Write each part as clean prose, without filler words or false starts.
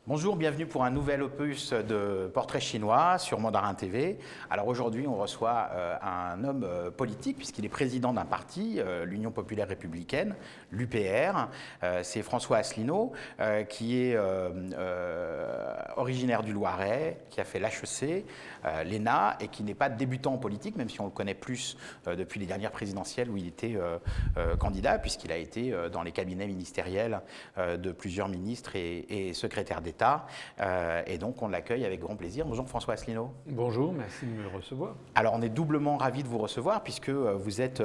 Bonjour, bienvenue pour un nouvel opus de Portrait chinois sur Mandarin TV. Alors aujourd'hui, on reçoit un homme politique puisqu'il est président d'un parti, l'Union populaire républicaine, l'UPR. C'est François Asselineau, qui est originaire du Loiret, qui a fait l'HEC, l'ENA et qui n'est pas débutant en politique, même si on le connaît plus depuis les dernières présidentielles où il était candidat, puisqu'il a été dans les cabinets ministériels de plusieurs ministres et secrétaires d'État. Et donc on l'accueille avec grand plaisir. Bonjour François Asselineau. Bonjour, merci de me recevoir. Alors on est doublement ravis de vous recevoir puisque vous êtes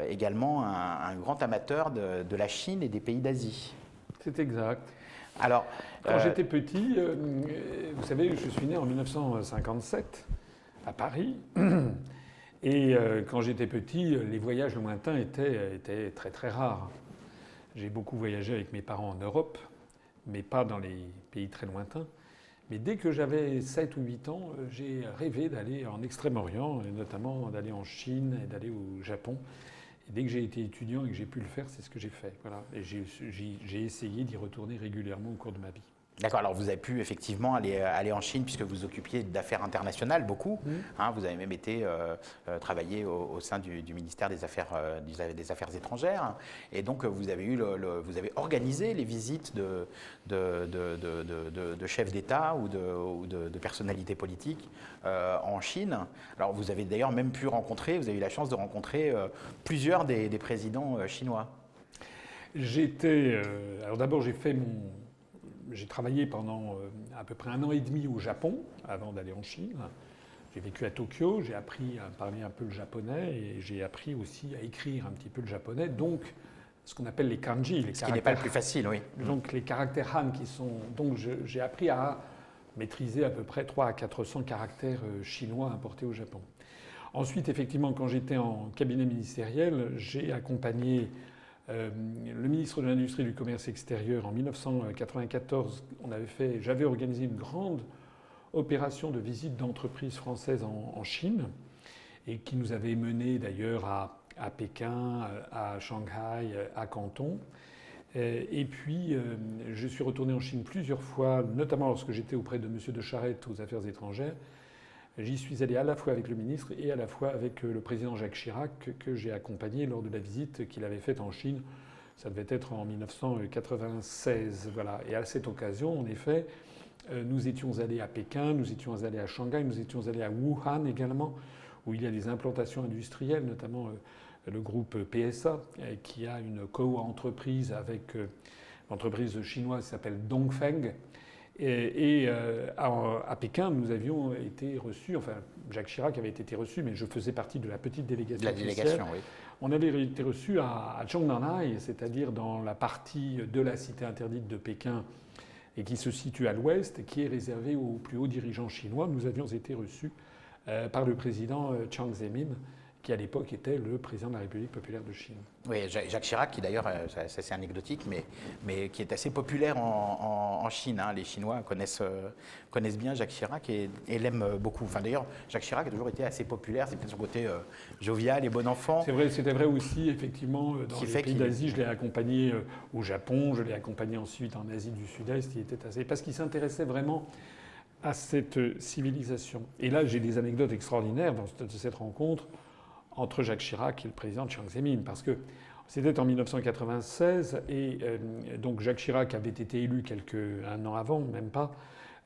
également un grand amateur de la Chine et des pays d'Asie. C'est exact. Alors, quand j'étais petit, vous savez, je suis né en 1957 à Paris. Et quand j'étais petit, les voyages lointains étaient très très rares. J'ai beaucoup voyagé avec mes parents en Europe, mais pas dans les pays très lointains. Mais dès que j'avais 7 ou 8 ans, j'ai rêvé d'aller en Extrême-Orient, et notamment d'aller en Chine et d'aller au Japon. Et dès que j'ai été étudiant et que j'ai pu le faire, c'est ce que j'ai fait. Voilà. Et j'ai essayé d'y retourner régulièrement au cours de ma vie. D'accord, alors vous avez pu effectivement aller en Chine puisque vous occupiez d'affaires internationales beaucoup. Hein, vous avez même été travailler au sein du ministère des Affaires étrangères. Et donc vous avez organisé les visites de chefs d'État ou de personnalités politiques en Chine. Alors vous avez d'ailleurs même pu rencontrer, vous avez eu la chance de rencontrer plusieurs des présidents chinois. Alors d'abord j'ai travaillé pendant à peu près 1 an et demi au Japon avant d'aller en Chine. J'ai vécu à Tokyo, j'ai appris à parler un peu le japonais et j'ai appris aussi à écrire un petit peu le japonais. Donc, ce qu'on appelle les kanji. Ce qui n'est pas le plus facile, oui. Donc, les caractères Han qui sont. Donc, j'ai appris à maîtriser à peu près 300 à 400 caractères chinois importés au Japon. Ensuite, effectivement, quand j'étais en cabinet ministériel, j'ai accompagné le ministre de l'Industrie et du Commerce extérieur en 1994. J'avais organisé une grande opération de visite d'entreprises françaises en Chine et qui nous avait menés d'ailleurs à Pékin, à Shanghai, à Canton. Et puis je suis retourné en Chine plusieurs fois, notamment lorsque j'étais auprès de M. de Charette aux Affaires étrangères. J'y suis allé à la fois avec le ministre et à la fois avec le président Jacques Chirac que j'ai accompagné lors de la visite qu'il avait faite en Chine. Ça devait être en 1996. Voilà. Et à cette occasion, en effet, nous étions allés à Pékin, nous étions allés à Shanghai, nous étions allés à Wuhan également, où il y a des implantations industrielles, notamment le groupe PSA, qui a une co-entreprise avec l'entreprise chinoise qui s'appelle Dongfeng. Et à Pékin, nous avions été reçus, enfin Jacques Chirac avait été reçu, mais je faisais partie de la petite délégation. La délégation, oui. On avait été reçus à Zhongnanhai, c'est-à-dire dans la partie de la cité interdite de Pékin et qui se situe à l'ouest et qui est réservée aux plus hauts dirigeants chinois. Nous avions été reçus par le président Jiang Zemin, qui à l'époque était le président de la République populaire de Chine. Oui, Jacques Chirac, qui d'ailleurs, c'est anecdotique, mais qui est assez populaire en Chine. Hein. Les Chinois connaissent bien Jacques Chirac et l'aiment beaucoup. Enfin, d'ailleurs, Jacques Chirac a toujours été assez populaire. C'est peut-être son côté jovial et bon enfant. C'est vrai, c'était vrai aussi, effectivement, dans les pays d'Asie. Je l'ai accompagné au Japon, je l'ai accompagné ensuite en Asie du Sud-Est. Il était assez... Parce qu'il s'intéressait vraiment à cette civilisation. Et là, j'ai des anecdotes extraordinaires dans cette rencontre entre Jacques Chirac et le président Jiang Zemin, parce que c'était en 1996 et donc Jacques Chirac avait été élu un an avant, même pas,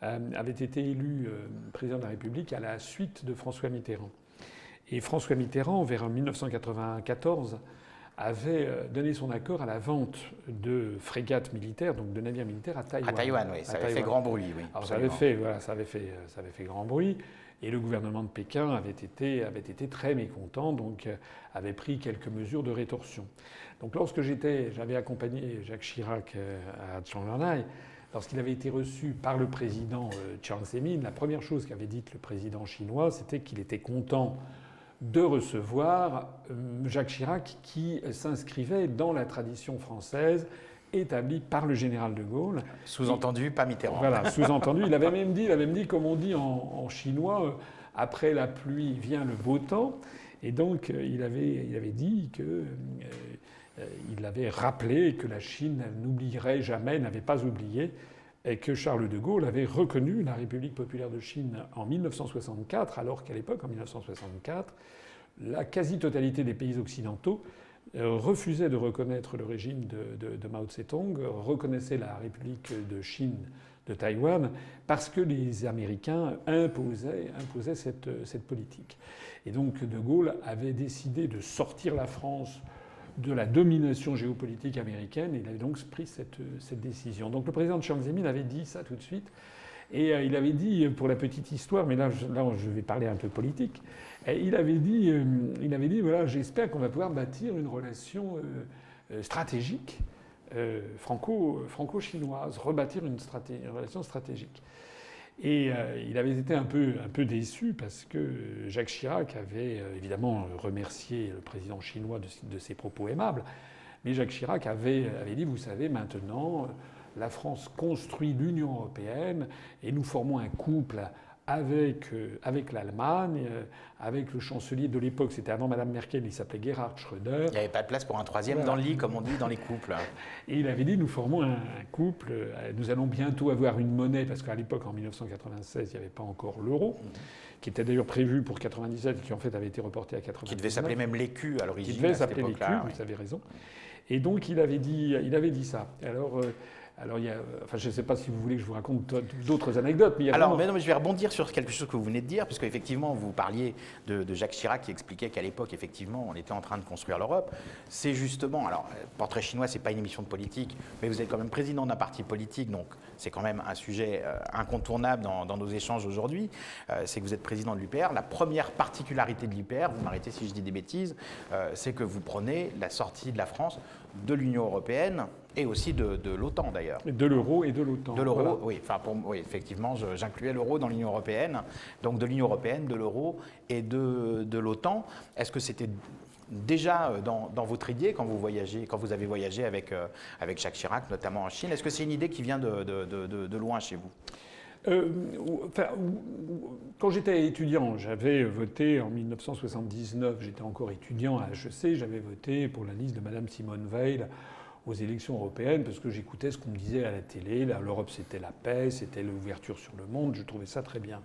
avait été élu président de la République à la suite de François Mitterrand. Et François Mitterrand, vers 1994, avait donné son accord à la vente de frégates militaires, donc de navires militaires à Taïwan. À Taïwan, oui, ça avait fait grand bruit, oui. Alors ça avait fait grand bruit. Et le gouvernement de Pékin avait été très mécontent, donc avait pris quelques mesures de rétorsion. Donc lorsque j'avais accompagné Jacques Chirac à Zhongnanhai, lorsqu'il avait été reçu par le président Jiang Zemin, la première chose qu'avait dite le président chinois, c'était qu'il était content de recevoir Jacques Chirac qui s'inscrivait dans la tradition française établi par le général de Gaulle. Sous-entendu, pas Mitterrand. Voilà, sous-entendu. Il avait même dit, comme on dit en chinois, après la pluie vient le beau temps. Et donc, il avait dit que il avait rappelé que la Chine n'oublierait jamais, n'avait pas oublié et que Charles de Gaulle avait reconnu la République populaire de Chine en 1964, alors qu'à l'époque, en 1964, la quasi-totalité des pays occidentaux refusait de reconnaître le régime de Mao Tse-tung, reconnaissait la République de Chine de Taïwan, parce que les Américains imposaient cette politique. Et donc de Gaulle avait décidé de sortir la France de la domination géopolitique américaine, et il avait donc pris cette décision. Donc le président de Chiang Zemin avait dit ça tout de suite, et il avait dit, pour la petite histoire, mais là je vais parler un peu politique, il avait dit voilà, j'espère qu'on va pouvoir bâtir une relation stratégique franco-chinoise, rebâtir une relation stratégique. Et il avait été un peu déçu parce que Jacques Chirac avait évidemment remercié le président chinois de ses propos aimables, mais Jacques Chirac avait dit, vous savez, maintenant, la France construit l'Union européenne et nous formons un couple avec l'Allemagne, avec le chancelier de l'époque, c'était avant Madame Merkel, il s'appelait Gerhard Schröder. Il n'y avait pas de place pour un troisième dans le lit, comme on dit dans les couples. Et il avait dit, nous formons un couple, nous allons bientôt avoir une monnaie, parce qu'à l'époque, en 1996, il n'y avait pas encore l'euro, qui était d'ailleurs prévu pour 97 et qui en fait avait été reporté à 99. Qui devait s'appeler même l'écu à l'origine. Qui devait s'appeler l'écu, vous avez raison. Et donc il avait dit ça. Alors, je ne sais pas si vous voulez que je vous raconte d'autres anecdotes. Mais mais je vais rebondir sur quelque chose que vous venez de dire, puisque effectivement, vous parliez de Jacques Chirac qui expliquait qu'à l'époque, effectivement, on était en train de construire l'Europe. C'est justement, alors, Portrait chinois, c'est pas une émission de politique, mais vous êtes quand même président d'un parti politique, donc c'est quand même un sujet incontournable dans nos échanges aujourd'hui. C'est que vous êtes président de l'UPR. La première particularité de l'UPR, vous m'arrêtez si je dis des bêtises, c'est que vous prenez la sortie de la France de l'Union européenne et aussi de l'OTAN d'ailleurs. De l'euro et de l'OTAN. De l'euro, voilà. oui. Enfin, oui, effectivement, j'incluais l'euro dans l'Union européenne. Donc de l'Union européenne, de l'euro et de l'OTAN. Est-ce que c'était déjà dans votre idée quand vous avez voyagé avec Jacques Chirac, notamment en Chine? Est-ce que c'est une idée qui vient de loin chez vous? Quand j'étais étudiant, j'avais voté en 1979, j'étais encore étudiant à HEC, j'avais voté pour la liste de Madame Simone Veil aux élections européennes parce que j'écoutais ce qu'on me disait à la télé. L'Europe, c'était la paix, c'était l'ouverture sur le monde, je trouvais ça très bien.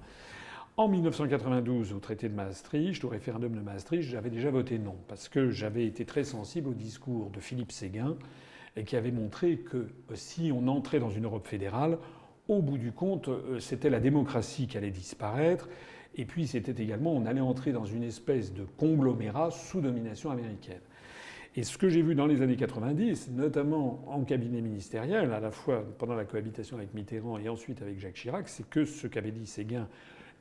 En 1992, au traité de Maastricht, au référendum de Maastricht, j'avais déjà voté non parce que j'avais été très sensible au discours de Philippe Séguin et qui avait montré que si on entrait dans une Europe fédérale, au bout du compte, c'était la démocratie qui allait disparaître. Et puis, c'était également, on allait entrer dans une espèce de conglomérat sous domination américaine. Et ce que j'ai vu dans les années 90, notamment en cabinet ministériel, à la fois pendant la cohabitation avec Mitterrand et ensuite avec Jacques Chirac, c'est que ce qu'avait dit Séguin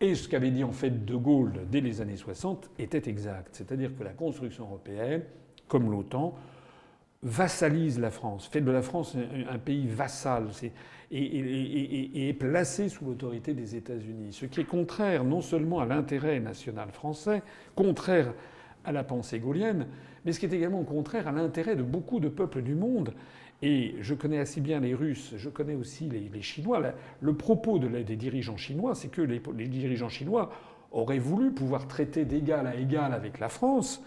et ce qu'avait dit en fait De Gaulle dès les années 60 était exact. C'est-à-dire que la construction européenne, comme l'OTAN, vassalise la France, fait de la France un pays vassal et est placé sous l'autorité des États-Unis. Ce qui est contraire non seulement à l'intérêt national français, contraire à la pensée gaulienne, mais ce qui est également contraire à l'intérêt de beaucoup de peuples du monde. Et je connais assez bien les Russes, je connais aussi les Chinois. Le propos des dirigeants chinois, c'est que les dirigeants chinois auraient voulu pouvoir traiter d'égal à égal avec la France.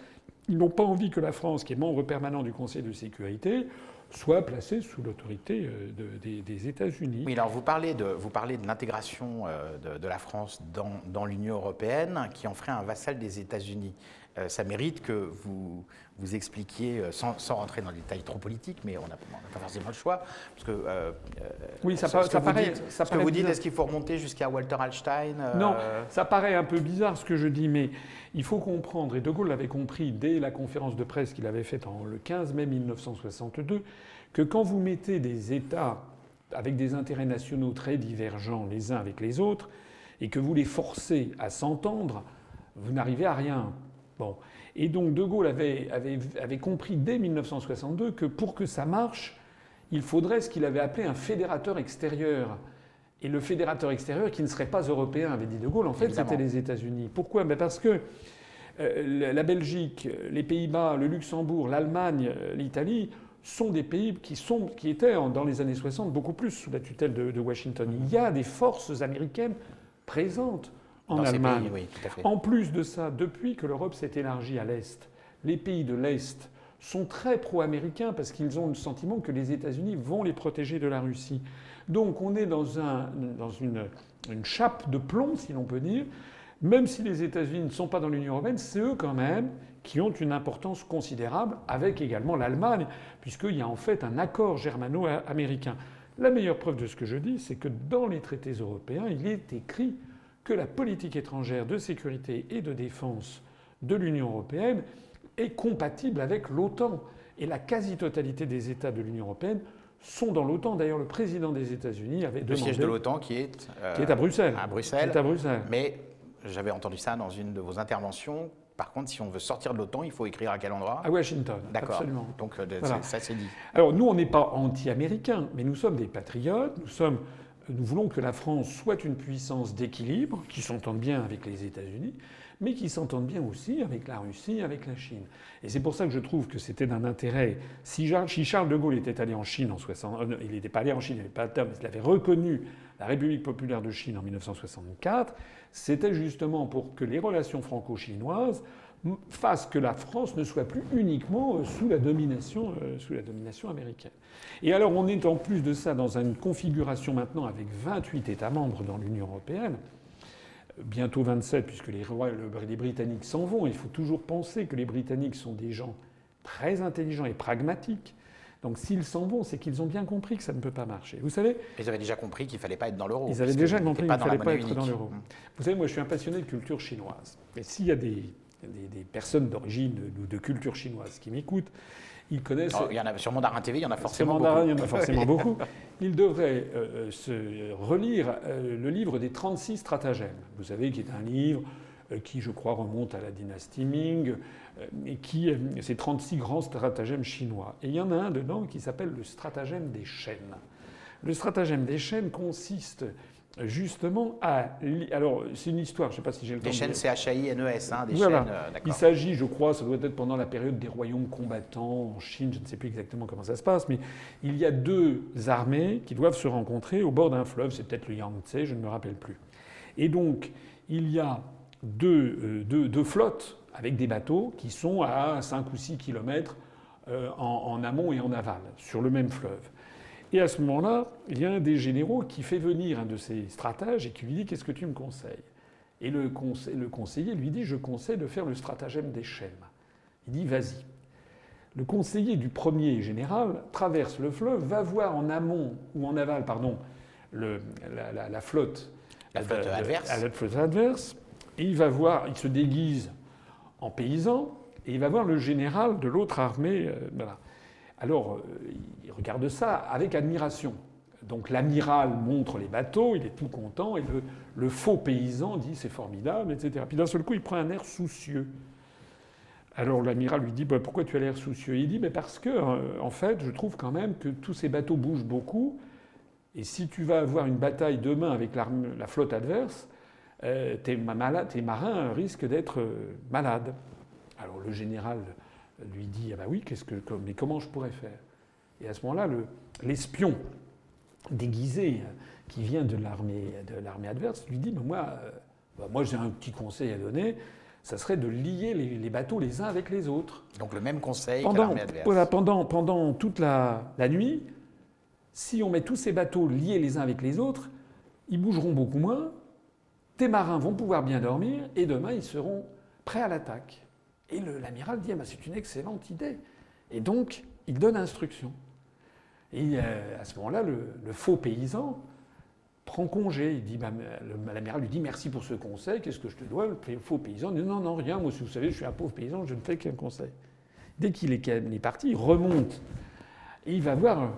Ils n'ont pas envie que la France, qui est membre permanent du Conseil de sécurité, soit placée sous l'autorité des États-Unis. Oui, alors vous parlez de l'intégration de la France dans l'Union européenne qui en ferait un vassal des États-Unis. Ça mérite que vous expliquiez, sans rentrer dans les détails trop politiques, mais on n'a pas forcément le choix. Parce que, oui, ça paraît. Ce que vous dites, est-ce qu'il faut remonter jusqu'à Walter Hallstein Non, ça paraît un peu bizarre ce que je dis, mais il faut comprendre, et De Gaulle l'avait compris dès la conférence de presse qu'il avait faite le 15 mai 1962, que quand vous mettez des États avec des intérêts nationaux très divergents les uns avec les autres, et que vous les forcez à s'entendre, vous n'arrivez à rien. Bon. Et donc De Gaulle avait compris dès 1962 que pour que ça marche, il faudrait ce qu'il avait appelé un fédérateur extérieur. Et le fédérateur extérieur qui ne serait pas européen, avait dit De Gaulle, en fait, c'était les États-Unis. Pourquoi ? Parce que la Belgique, les Pays-Bas, le Luxembourg, l'Allemagne, l'Italie sont des pays qui étaient dans les années 60 beaucoup plus sous la tutelle de Washington. Il y a des forces américaines présentes en Allemagne. Pays, oui, tout à fait. En plus de ça, depuis que l'Europe s'est élargie à l'Est, les pays de l'Est sont très pro-américains parce qu'ils ont le sentiment que les États-Unis vont les protéger de la Russie. Donc on est dans une chape de plomb, si l'on peut dire. Même si les États-Unis ne sont pas dans l'Union européenne, c'est eux quand même qui ont une importance considérable, avec également l'Allemagne, puisqu'il y a en fait un accord germano-américain. La meilleure preuve de ce que je dis, c'est que dans les traités européens, il est écrit que la politique étrangère de sécurité et de défense de l'Union européenne est compatible avec l'OTAN. Et la quasi-totalité des États de l'Union européenne sont dans l'OTAN. D'ailleurs, le président des États-Unis avait demandé... Le siège de l'OTAN qui est à Bruxelles. À Bruxelles. Qui est à Bruxelles. Mais j'avais entendu ça dans une de vos interventions. Par contre, si on veut sortir de l'OTAN, il faut écrire à quel endroit? À Washington. D'accord. Absolument. Donc voilà. Ça, c'est dit. Alors, nous, on n'est pas anti-américains, mais nous sommes des patriotes. Nous voulons que la France soit une puissance d'équilibre, qui s'entende bien avec les États-Unis, mais qui s'entende bien aussi avec la Russie, avec la Chine. Et c'est pour ça que je trouve que c'était d'un intérêt. Si Charles de Gaulle était allé en Chine en 60, il n'était pas allé en Chine, il n'avait pas le terme, mais il avait reconnu la République populaire de Chine en 1964, c'était justement pour que les relations franco-chinoises fassent que la France ne soit plus uniquement sous la domination américaine. Et alors on est en plus de ça dans une configuration maintenant avec 28 États membres dans l'Union européenne, bientôt 27 puisque les Britanniques s'en vont. Il faut toujours penser que les Britanniques sont des gens très intelligents et pragmatiques. Donc s'ils s'en vont, c'est qu'ils ont bien compris que ça ne peut pas marcher. Vous savez, ils avaient déjà compris qu'il ne fallait pas être dans l'euro. Ils avaient déjà compris qu'il ne fallait pas être unique. dans l'euro. Vous savez, moi je suis un passionné de culture chinoise. Et s'il y a des personnes d'origine ou de culture chinoise qui m'écoutent, ils connaissent... Oh, il y en a, sur Mandarin TV, il y en a forcément beaucoup. Mandarin, il y en a forcément beaucoup. Ils devraient se relire le livre des 36 stratagèmes. Vous savez, qui est un livre qui, je crois, remonte à la dynastie Ming, et qui c'est 36 grands stratagèmes chinois. Et il y en a un dedans qui s'appelle le stratagème des chaînes. Le stratagème des chaînes consiste justement à... Alors, c'est une histoire, je ne sais pas si j'ai le temps de dire. Des chaînes, c'est H-A-I-N-E-S, hein, des voilà. chaînes, d'accord. Il s'agit, je crois, ça doit être pendant la période des royaumes combattants en Chine, je ne sais plus exactement comment ça se passe, mais il y a deux armées qui doivent se rencontrer au bord d'un fleuve, c'est peut-être le Yangtze, je ne me rappelle plus. Et donc, il y a deux flottes avec des bateaux qui sont à 5 ou 6 kilomètres en amont et en aval, sur le même fleuve. Et à ce moment-là, il y a un des généraux qui fait venir un de ses stratèges et qui lui dit « Qu'est-ce que tu me conseilles ?» Et le conseiller lui dit « Je conseille de faire le stratagème des chaînes. » Il dit « Vas-y. » Le conseiller du premier général traverse le fleuve, va voir en amont ou en aval, pardon, la flotte adverse. La flotte adverse. Et il va voir, il se déguise en paysan et il va voir le général de l'autre armée. Voilà. Alors, il regarde ça avec admiration. Donc l'amiral montre les bateaux, il est tout content, et le faux paysan dit c'est formidable, etc. Puis d'un seul coup, il prend un air soucieux. Alors l'amiral lui dit pourquoi tu as l'air soucieux? Il dit mais parce que, en fait, je trouve quand même que tous ces bateaux bougent beaucoup, et si tu vas avoir une bataille demain avec la flotte adverse, tes marins risquent d'être malades. Alors le général lui dit ah bah oui, mais comment je pourrais faire? Et à ce moment-là, l'espion déguisé qui vient de l'armée adverse lui dit moi j'ai un petit conseil à donner, ça serait de lier les bateaux les uns avec les autres. Donc le même conseil qu'à l'armée adverse. Voilà, pendant toute la nuit, si on met tous ces bateaux liés les uns avec les autres, ils bougeront beaucoup moins, tes marins vont pouvoir bien dormir et demain ils seront prêts à l'attaque. Et l'amiral dit c'est une excellente idée. Et donc, il donne instruction. Et à ce moment-là, le faux paysan prend congé. Il dit, l'amiral lui dit merci pour ce conseil, qu'est-ce que je te dois? Le faux paysan dit non, rien, moi, si vous savez, je suis un pauvre paysan, je ne fais qu'un conseil. Dès qu'il est parti, il remonte. Et il va voir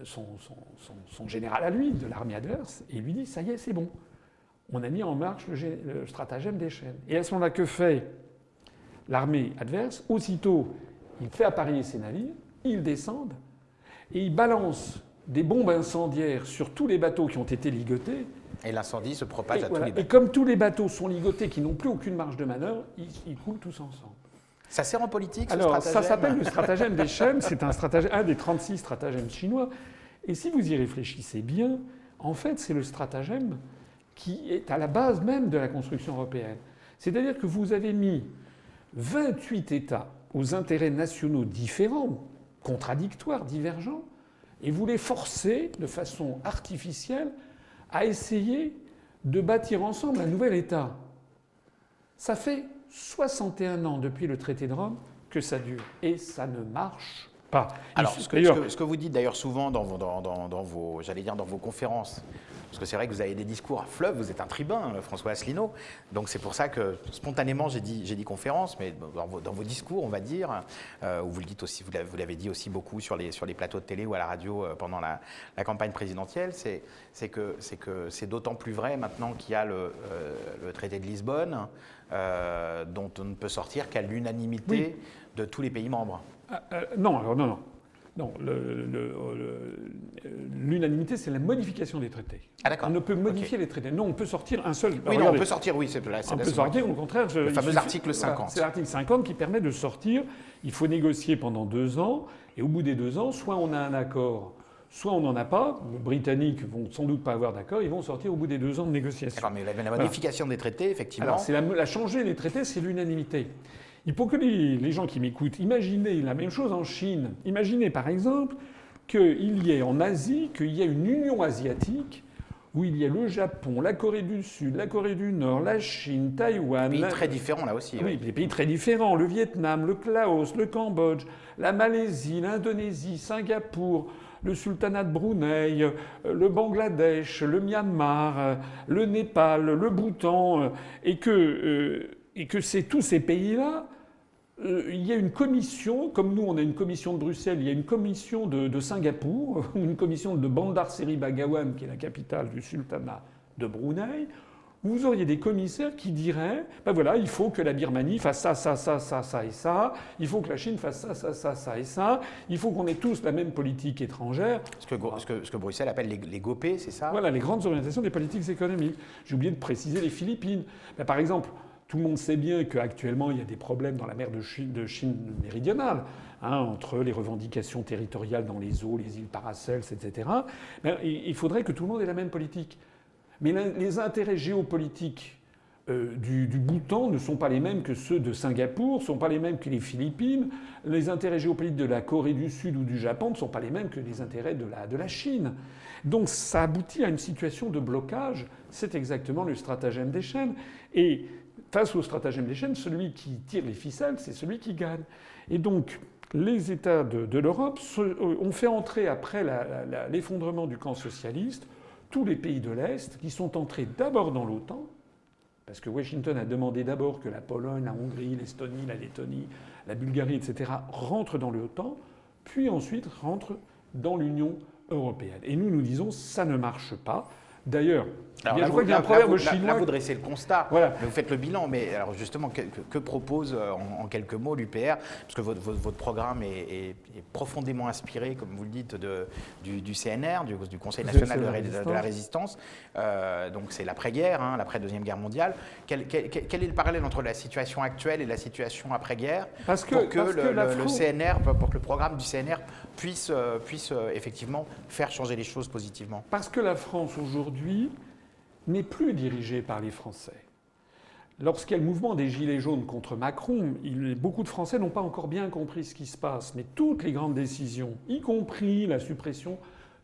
son général à lui, de l'armée adverse, et il lui dit ça y est, c'est bon. On a mis en marche le stratagème des chaînes. Et à ce moment-là, que fait l'armée adverse? Aussitôt, il fait appareiller ses navires, ils descendent, et ils balancent des bombes incendiaires sur tous les bateaux qui ont été ligotés. Et l'incendie se propage à tous les bateaux. Et comme tous les bateaux sont ligotés, qui n'ont plus aucune marge de manœuvre, ils coulent tous ensemble. Ça sert en politique, ce Alors, stratagème? ça s'appelle le stratagème des chaînes, c'est un des 36 stratagèmes chinois. Et si vous y réfléchissez bien, en fait, c'est le stratagème qui est à la base même de la construction européenne. C'est-à-dire que vous avez mis 28 États aux intérêts nationaux différents, contradictoires, divergents, et vous les forcez de façon artificielle à essayer de bâtir ensemble un nouvel État. Ça fait 61 ans depuis le traité de Rome que ça dure, et ça ne marche pas. Alors, ce que vous dites d'ailleurs souvent dans vos conférences, parce que c'est vrai que vous avez des discours à fleuve, vous êtes un tribun, François Asselineau, donc c'est pour ça que spontanément j'ai dit conférence, mais dans vos discours, on va dire, où vous le dites aussi, vous l'avez dit aussi beaucoup sur les plateaux de télé ou à la radio pendant la campagne présidentielle, c'est que c'est d'autant plus vrai maintenant qu'il y a le traité de Lisbonne, dont on ne peut sortir qu'à l'unanimité de tous les pays membres. Non. Non, l'unanimité, c'est la modification des traités. Ah d'accord. On ne peut modifier les traités. Non, on peut sortir un seul. Oui, non, on peut sortir, oui. On peut sortir, au contraire. Le fameux article 50. Voilà, c'est l'article 50 qui permet de sortir. Il faut négocier pendant 2 ans. Et au bout des 2 ans, soit on a un accord, soit on n'en a pas. Les Britanniques vont sans doute pas avoir d'accord. Ils vont sortir au bout des 2 ans de négociation. Alors, mais la modification des traités, effectivement. Alors, la changer les traités, c'est l'unanimité. Il faut que les gens qui m'écoutent, imaginez la même chose en Chine. Imaginez par exemple qu'il y ait en Asie, qu'il y ait une Union asiatique où il y a le Japon, la Corée du Sud, la Corée du Nord, la Chine, Taïwan. Des pays très différents là aussi. Oui, des pays très différents. Le Vietnam, le Laos, le Cambodge, la Malaisie, l'Indonésie, Singapour, le sultanat de Brunei, le Bangladesh, le Myanmar, le Népal, le Bhoutan, et que c'est tous ces pays-là. Il y a une commission, comme nous on a une commission de Bruxelles, il y a une commission de Singapour, une commission de Bandar Seri Begawan, qui est la capitale du sultanat de Brunei, où vous auriez des commissaires qui diraient, ben voilà, il faut que la Birmanie fasse ça, ça, ça, ça, ça et ça, il faut que la Chine fasse ça, ça, ça, ça et ça, il faut qu'on ait tous la même politique étrangère. Ce que Bruxelles appelle les GOP, c'est ça? Voilà, les grandes orientations des politiques économiques. J'ai oublié de préciser les Philippines. Ben, par exemple, tout le monde sait bien qu'actuellement, il y a des problèmes dans la mer de Chine méridionale, entre les revendications territoriales dans les eaux, les îles Paracels, etc. Ben, il faudrait que tout le monde ait la même politique. Mais les intérêts géopolitiques du Bhoutan ne sont pas les mêmes que ceux de Singapour, ne sont pas les mêmes que les Philippines. Les intérêts géopolitiques de la Corée du Sud ou du Japon ne sont pas les mêmes que les intérêts de la Chine. Donc ça aboutit à une situation de blocage. C'est exactement le stratagème des chaînes. Et face au stratagème des chaînes, celui qui tire les ficelles, c'est celui qui gagne. Et donc, les États de l'Europe ont fait entrer, après l'effondrement du camp socialiste, tous les pays de l'Est qui sont entrés d'abord dans l'OTAN, parce que Washington a demandé d'abord que la Pologne, la Hongrie, l'Estonie, la Lettonie, la Bulgarie, etc. rentrent dans l'OTAN, puis ensuite rentrent dans l'Union européenne. Et nous disons, ça ne marche pas. D'ailleurs, je crois qu'il y a un proverbe chinois. Là, vous dressez le constat, voilà. Mais vous faites le bilan. Mais alors justement, que propose en quelques mots l'UPR? Parce que votre programme est profondément inspiré, comme vous le dites, du CNR, du Conseil national de la résistance. Donc c'est l'après-guerre, l'après-deuxième guerre mondiale. Quel est le parallèle entre la situation actuelle et la situation après-guerre pour que le programme du CNR puisse effectivement faire changer les choses positivement? Parce que la France aujourd'hui n'est plus dirigée par les Français. Lorsqu'il y a le mouvement des Gilets jaunes contre Macron, beaucoup de Français n'ont pas encore bien compris ce qui se passe. Mais toutes les grandes décisions, y compris la suppression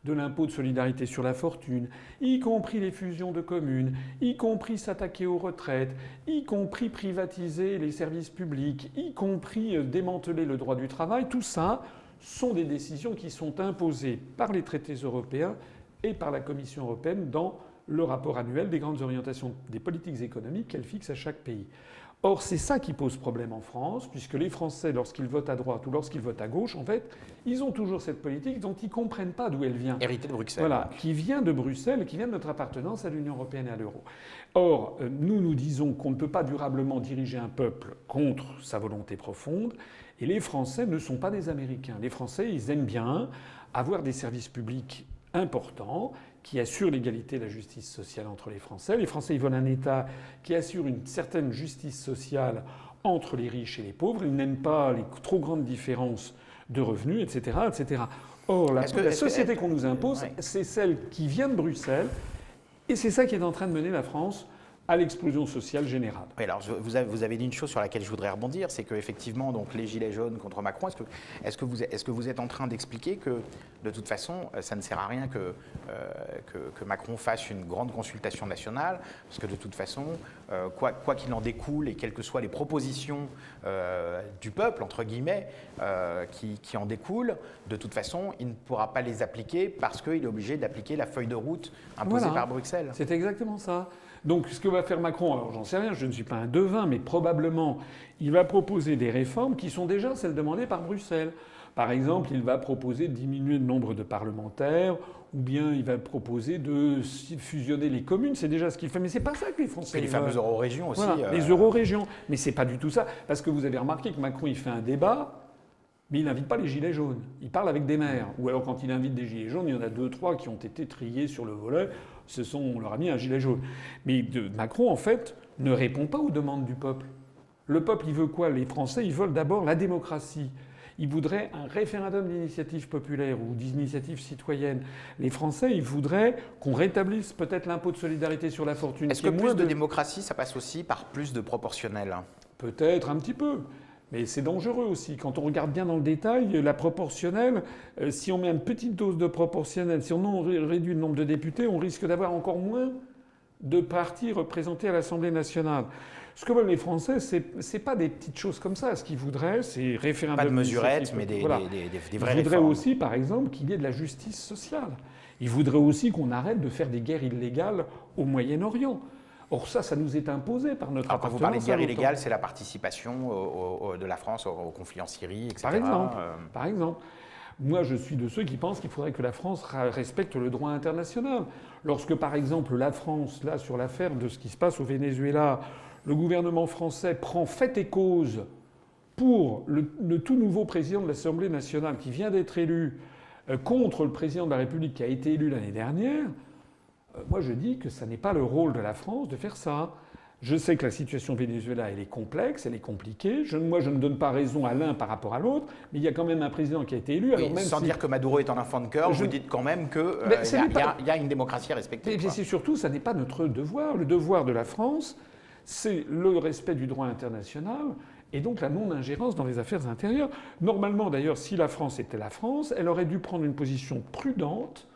de l'impôt de solidarité sur la fortune, y compris les fusions de communes, y compris s'attaquer aux retraites, y compris privatiser les services publics, y compris démanteler le droit du travail, tout ça sont des décisions qui sont imposées par les traités européens et par la Commission européenne dans le rapport annuel des grandes orientations des politiques économiques qu'elle fixe à chaque pays. Or, c'est ça qui pose problème en France, puisque les Français, lorsqu'ils votent à droite ou lorsqu'ils votent à gauche, en fait, ils ont toujours cette politique dont ils ne comprennent pas d'où elle vient. Héritée de Bruxelles. Voilà, qui vient de Bruxelles, qui vient de notre appartenance à l'Union européenne et à l'euro. Or, nous disons qu'on ne peut pas durablement diriger un peuple contre sa volonté profonde, et les Français ne sont pas des Américains. Les Français, ils aiment bien avoir des services publics importants, qui assure l'égalité et la justice sociale entre les Français. Les Français, ils veulent un État qui assure une certaine justice sociale entre les riches et les pauvres. Ils n'aiment pas les trop grandes différences de revenus, etc., etc. Or, la société qu'on nous impose, c'est celle qui vient de Bruxelles, et c'est ça qui est en train de mener la France à l'explosion sociale générale. Oui, alors vous avez dit une chose sur laquelle je voudrais rebondir, c'est qu'effectivement, donc les gilets jaunes contre Macron, est-ce que vous êtes en train d'expliquer que de toute façon, ça ne sert à rien que Macron fasse une grande consultation nationale, parce que de toute façon, quoi qu'il en découle et quelles que soient les propositions du peuple, entre guillemets, qui en découlent, de toute façon, il ne pourra pas les appliquer parce qu'il est obligé d'appliquer la feuille de route imposée par Bruxelles. C'est exactement ça. Donc, ce que va faire Macron, alors j'en sais rien, je ne suis pas un devin, mais probablement, il va proposer des réformes qui sont déjà celles demandées par Bruxelles. Par exemple, il va proposer de diminuer le nombre de parlementaires, ou bien il va proposer de fusionner les communes. C'est déjà ce qu'il fait. Mais c'est pas ça que les Français veulent. Et les fameuses eurorégions aussi. Voilà, les eurorégions. Mais c'est pas du tout ça. Parce que vous avez remarqué que Macron, il fait un débat, mais il n'invite pas les gilets jaunes. Il parle avec des maires. Ou alors, quand il invite des gilets jaunes, il y en a 2, 3 qui ont été triés sur le volet. On leur a mis un gilet jaune. Mais Macron, en fait, ne répond pas aux demandes du peuple. Le peuple, il veut quoi? Les Français, ils veulent d'abord la démocratie. Ils voudraient un référendum d'initiative populaire ou d'initiative citoyenne. Les Français, ils voudraient qu'on rétablisse peut-être l'impôt de solidarité sur la fortune. Est-ce que plus de démocratie, ça passe aussi par plus de proportionnel? Peut-être un petit peu. Mais c'est dangereux aussi. Quand on regarde bien dans le détail, la proportionnelle, si on met une petite dose de proportionnelle, si on réduit le nombre de députés, on risque d'avoir encore moins de partis représentés à l'Assemblée nationale. Ce que veulent les Français, c'est pas des petites choses comme ça. Ce qu'ils voudraient, c'est référendum. Pas de mesurettes, mais des vraies réformes. Ils voudraient aussi, par exemple, qu'il y ait de la justice sociale. Ils voudraient aussi qu'on arrête de faire des guerres illégales au Moyen-Orient. Or ça nous est imposé par notre appartenance. Quand vous parlez de guerre illégale, c'est la participation de la France au conflit en Syrie, etc. Par exemple. Moi, je suis de ceux qui pensent qu'il faudrait que la France respecte le droit international. Lorsque, par exemple, la France, là, sur l'affaire de ce qui se passe au Venezuela, le gouvernement français prend fait et cause pour le tout nouveau président de l'Assemblée nationale qui vient d'être élu contre le président de la République qui a été élu l'année dernière, moi je dis que ça n'est pas le rôle de la France de faire ça. Je sais que la situation au Venezuela, elle est complexe, elle est compliquée. Moi, je ne donne pas raison à l'un par rapport à l'autre, mais il y a quand même un président qui a été élu. Alors même sans dire que Maduro est un enfant de cœur, vous dites quand même qu'il y a une démocratie à respecter. Mais c'est surtout, ça n'est pas notre devoir. Le devoir de la France, c'est le respect du droit international et donc la non-ingérence dans les affaires intérieures. Normalement, d'ailleurs, si la France était la France, elle aurait dû prendre une position prudente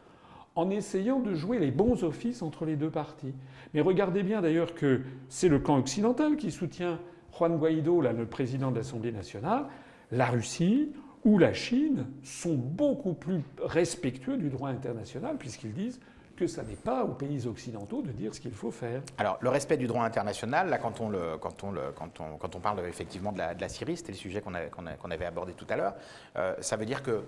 en essayant de jouer les bons offices entre les deux parties. Mais regardez bien d'ailleurs que c'est le camp occidental qui soutient Juan Guaido, là, le président de l'Assemblée nationale. La Russie ou la Chine sont beaucoup plus respectueux du droit international puisqu'ils disent que ça n'est pas aux pays occidentaux de dire ce qu'il faut faire. Alors, le respect du droit international, là, quand on parle effectivement de la Syrie, c'était le sujet qu'on avait abordé tout à l'heure, ça veut dire que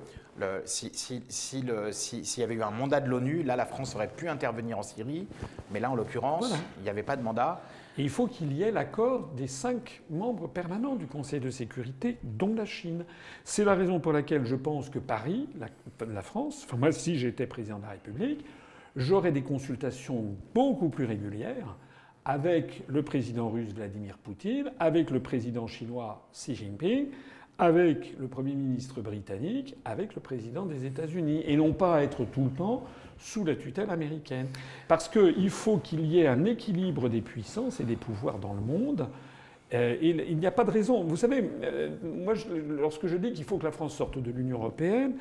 s'il y avait eu un mandat de l'ONU, là, la France aurait pu intervenir en Syrie, mais là, en l'occurrence, il n'y avait pas de mandat. Et il faut qu'il y ait l'accord des 5 membres permanents du Conseil de sécurité, dont la Chine. C'est la raison pour laquelle je pense que Paris, la France, enfin moi, si j'étais président de la République, j'aurais des consultations beaucoup plus régulières avec le président russe Vladimir Poutine, avec le président chinois Xi Jinping, avec le Premier ministre britannique, avec le président des États-Unis, et non pas être tout le temps sous la tutelle américaine. Parce qu'il faut qu'il y ait un équilibre des puissances et des pouvoirs dans le monde. Il n'y a pas de raison. Vous savez, moi, lorsque je dis qu'il faut que la France sorte de l'Union européenne,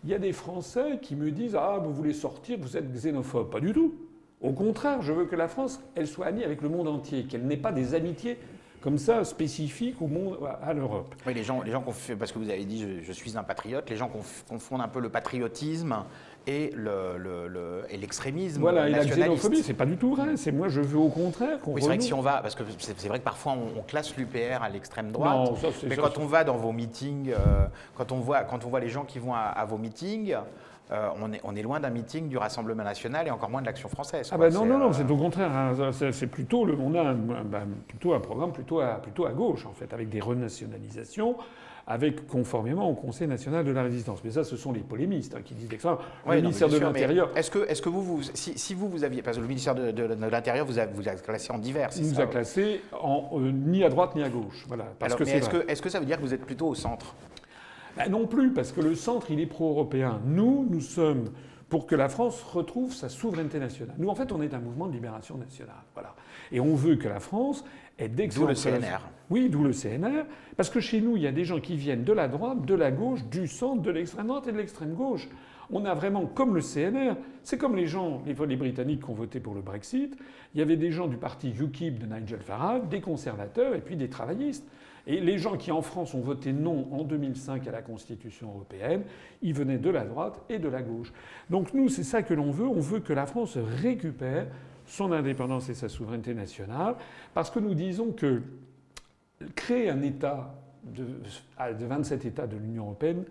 il y a des Français qui me disent « Ah, vous voulez sortir, vous êtes xénophobe ». Pas du tout. Au contraire, je veux que la France, elle soit amie avec le monde entier, qu'elle n'ait pas des amitiés comme ça spécifiques au monde, à l'Europe. Oui, les gens parce que vous avez dit je suis un patriote, les gens confondent un peu le patriotisme et l'extrémisme. Voilà, et la nationaliste. Xénophobie, c'est pas du tout vrai. C'est moi, je veux au contraire qu'on. Oui, c'est vrai que si on va, parce que c'est vrai que parfois on classe l'UPR à l'extrême droite. Non, mais quand on va dans vos meetings, quand on voit les gens qui vont à vos meetings. On est loin d'un meeting du Rassemblement national et encore moins de l'Action française. Ah ben non, c'est au contraire. Hein, c'est plutôt on a plutôt un programme plutôt à gauche en fait, avec des renationalisations, conformément au Conseil national de la résistance. Mais ça, ce sont les polémistes qui disent ça. Le ministère de l'Intérieur. Est-ce que vous, si vous aviez, parce que le ministère de l'Intérieur vous a classé en divers, c'est ça? Nous a classé ni à droite ni à gauche. Voilà. Est-ce que ça veut dire que vous êtes plutôt au centre? Ben non plus, parce que le centre, il est pro-européen. Nous sommes pour que la France retrouve sa souveraineté nationale. Nous, en fait, on est un mouvement de libération nationale. Voilà. Et on veut que la France ait d'excellentes... D'où le CNR. Oui, d'où le CNR. Parce que chez nous, il y a des gens qui viennent de la droite, de la gauche, du centre, de l'extrême droite et de l'extrême gauche. On a vraiment, comme le CNR, c'est comme les gens, les Britanniques qui ont voté pour le Brexit, il y avait des gens du parti UKIP de Nigel Farage, des conservateurs et puis des travaillistes. Et les gens qui, en France, ont voté non en 2005 à la Constitution européenne, ils venaient de la droite et de la gauche. Donc nous, c'est ça que l'on veut. On veut que la France récupère son indépendance et sa souveraineté nationale, parce que nous disons que créer un État de 27 États de l'Union européenne,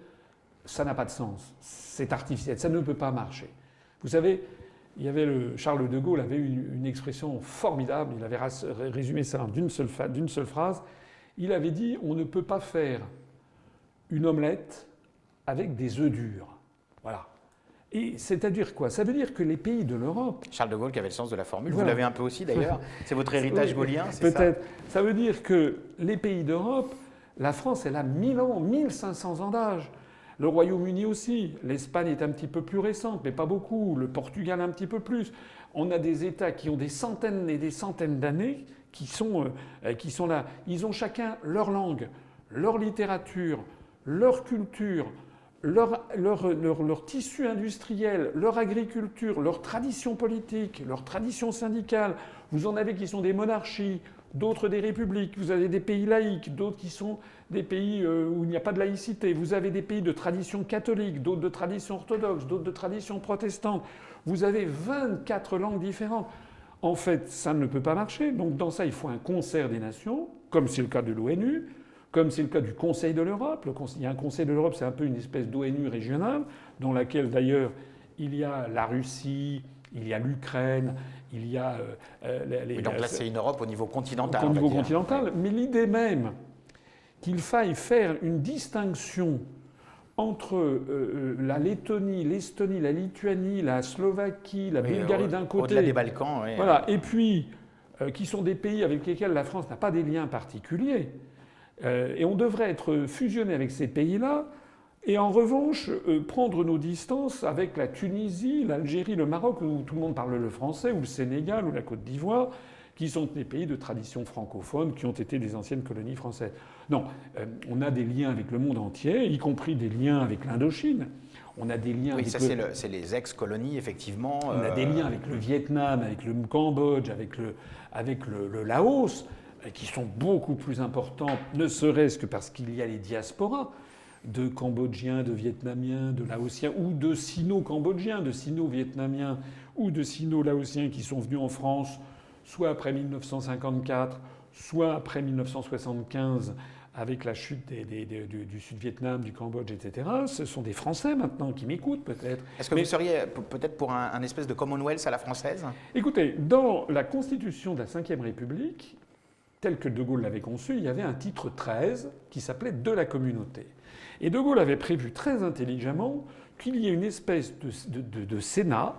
ça n'a pas de sens. C'est artificiel. Ça ne peut pas marcher. Vous savez, il y avait Charles de Gaulle avait une expression formidable. Il avait résumé ça d'une seule phrase. Il avait dit « on ne peut pas faire une omelette avec des œufs durs ». Voilà. Et c'est-à-dire quoi? Ça veut dire que les pays de l'Europe... Charles de Gaulle qui avait le sens de la formule. Voilà. Vous l'avez un peu aussi d'ailleurs. C'est votre héritage gaullien, c'est ça? Peut-être. Ça veut dire que les pays d'Europe, la France, elle a 1000 ans, 1500 ans d'âge. Le Royaume-Uni aussi. L'Espagne est un petit peu plus récente, mais pas beaucoup. Le Portugal un petit peu plus. On a des États qui ont des centaines et des centaines d'années qui sont là. Ils ont chacun leur langue, leur littérature, leur culture, leur tissu industriel, leur agriculture, leur tradition politique, leur tradition syndicale. Vous en avez qui sont des monarchies, d'autres des républiques. Vous avez des pays laïques, d'autres qui sont des pays où il n'y a pas de laïcité. Vous avez des pays de tradition catholique, d'autres de tradition orthodoxe, d'autres de tradition protestante. Vous avez 24 langues différentes. En fait, ça ne peut pas marcher. Donc dans ça, il faut un concert des nations, comme c'est le cas de l'ONU, comme c'est le cas du Conseil de l'Europe. Il y a un Conseil de l'Europe, c'est un peu une espèce d'ONU régionale, dans laquelle d'ailleurs il y a la Russie, il y a l'Ukraine, il y a... donc là, c'est une Europe au niveau continental. Au niveau continental. Mais l'idée même qu'il faille faire une distinction entre la Lettonie, l'Estonie, la Lituanie, la Slovaquie, la Bulgarie d'un côté... Au-delà des Balkans, oui. Voilà, et puis qui sont des pays avec lesquels la France n'a pas des liens particuliers. Et on devrait être fusionné avec ces pays-là, et en revanche, prendre nos distances avec la Tunisie, l'Algérie, le Maroc, où tout le monde parle le français, ou le Sénégal, ou la Côte d'Ivoire, qui sont des pays de tradition francophone, qui ont été des anciennes colonies françaises. Non, on a des liens avec le monde entier, y compris des liens avec l'Indochine. On a des liens oui, avec ça c'est les ex-colonies, effectivement. On a des liens avec le Vietnam, avec le Cambodge, avec le Laos, qui sont beaucoup plus importants, ne serait-ce que parce qu'il y a les diasporas de Cambodgiens, de Vietnamiens, de Laotiens, ou de Sino-Cambodgiens, de Sino-Vietnamiens, ou de Sino-Laotiens qui sont venus en France, soit après 1954, soit après 1975, avec la chute du Sud-Vietnam, du Cambodge, etc. Ce sont des Français maintenant qui m'écoutent peut-être. Est-ce que vous seriez peut-être pour un espèce de Commonwealth à la française? Écoutez, dans la Constitution de la Ve République, telle que De Gaulle l'avait conçue, il y avait un titre 13 qui s'appelait « De la communauté ». Et De Gaulle avait prévu très intelligemment qu'il y ait une espèce de Sénat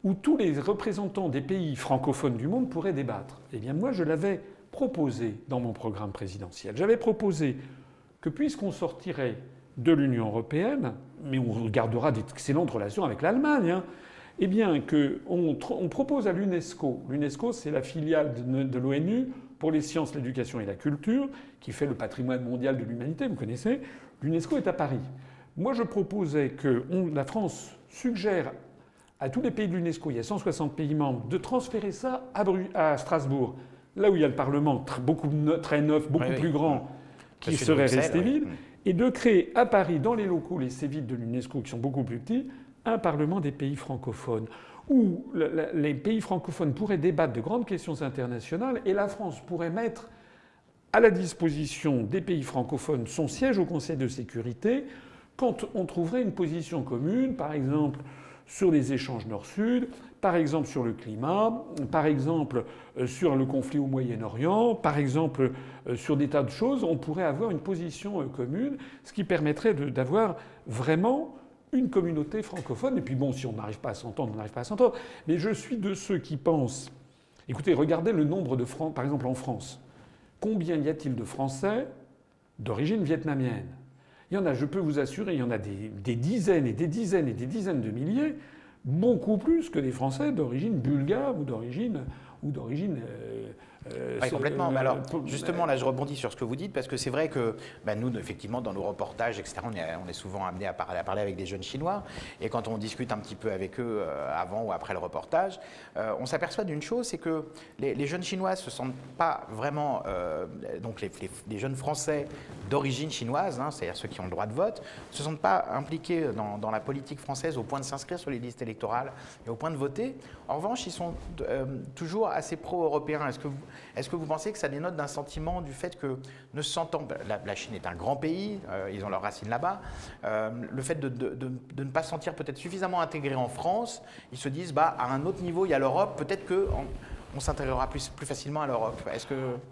où tous les représentants des pays francophones du monde pourraient débattre. Eh bien moi, je l'avais proposé dans mon programme présidentiel. J'avais proposé que puisqu'on sortirait de l'Union européenne, mais on gardera d'excellentes relations avec l'Allemagne, eh bien qu'on propose à l'UNESCO. L'UNESCO, c'est la filiale de l'ONU pour les sciences, l'éducation et la culture, qui fait le patrimoine mondial de l'humanité, vous connaissez. L'UNESCO est à Paris. Moi, je proposais que la France suggère à tous les pays de l'UNESCO, il y a 160 pays membres, de transférer ça à Strasbourg, là où il y a le Parlement très neuf, beaucoup plus grand, qui serait resté vide, et de créer à Paris, dans les locaux laissés vides de l'UNESCO, qui sont beaucoup plus petits, un Parlement des pays francophones, où les pays francophones pourraient débattre de grandes questions internationales, et la France pourrait mettre à la disposition des pays francophones son siège au Conseil de sécurité quand on trouverait une position commune, par exemple sur les échanges Nord-Sud, par exemple sur le climat, par exemple sur le conflit au Moyen-Orient, par exemple sur des tas de choses, on pourrait avoir une position commune, ce qui permettrait d'avoir vraiment une communauté francophone. Et puis bon, si on n'arrive pas à s'entendre, on n'arrive pas à s'entendre. Mais je suis de ceux qui pensent... Écoutez, regardez le nombre de Français, par exemple en France. Combien y a-t-il de Français d'origine vietnamienne? Il y en a, je peux vous assurer, il y en a des dizaines et des dizaines et des dizaines de milliers, beaucoup plus que des Français d'origine bulgare ou d'origine oui, complètement. Mais alors, justement, là, je rebondis sur ce que vous dites, parce que c'est vrai que nous, effectivement, dans nos reportages, etc., on est souvent amené à parler avec des jeunes Chinois. Et quand on discute un petit peu avec eux avant ou après le reportage, on s'aperçoit d'une chose, c'est que les jeunes Chinois ne se sentent pas vraiment, donc les jeunes Français d'origine chinoise, c'est-à-dire ceux qui ont le droit de vote, ne se sentent pas impliqués dans la politique française au point de s'inscrire sur les listes électorales et au point de voter. En revanche, ils sont toujours assez pro-européens. Est-ce que vous pensez que ça dénote d'un sentiment du fait que, ne se sentant, la Chine est un grand pays, ils ont leurs racines là-bas, le fait de ne pas se sentir peut-être suffisamment intégrés en France, ils se disent, à un autre niveau, il y a l'Europe, peut-être qu'on s'intégrera plus facilement à l'Europe.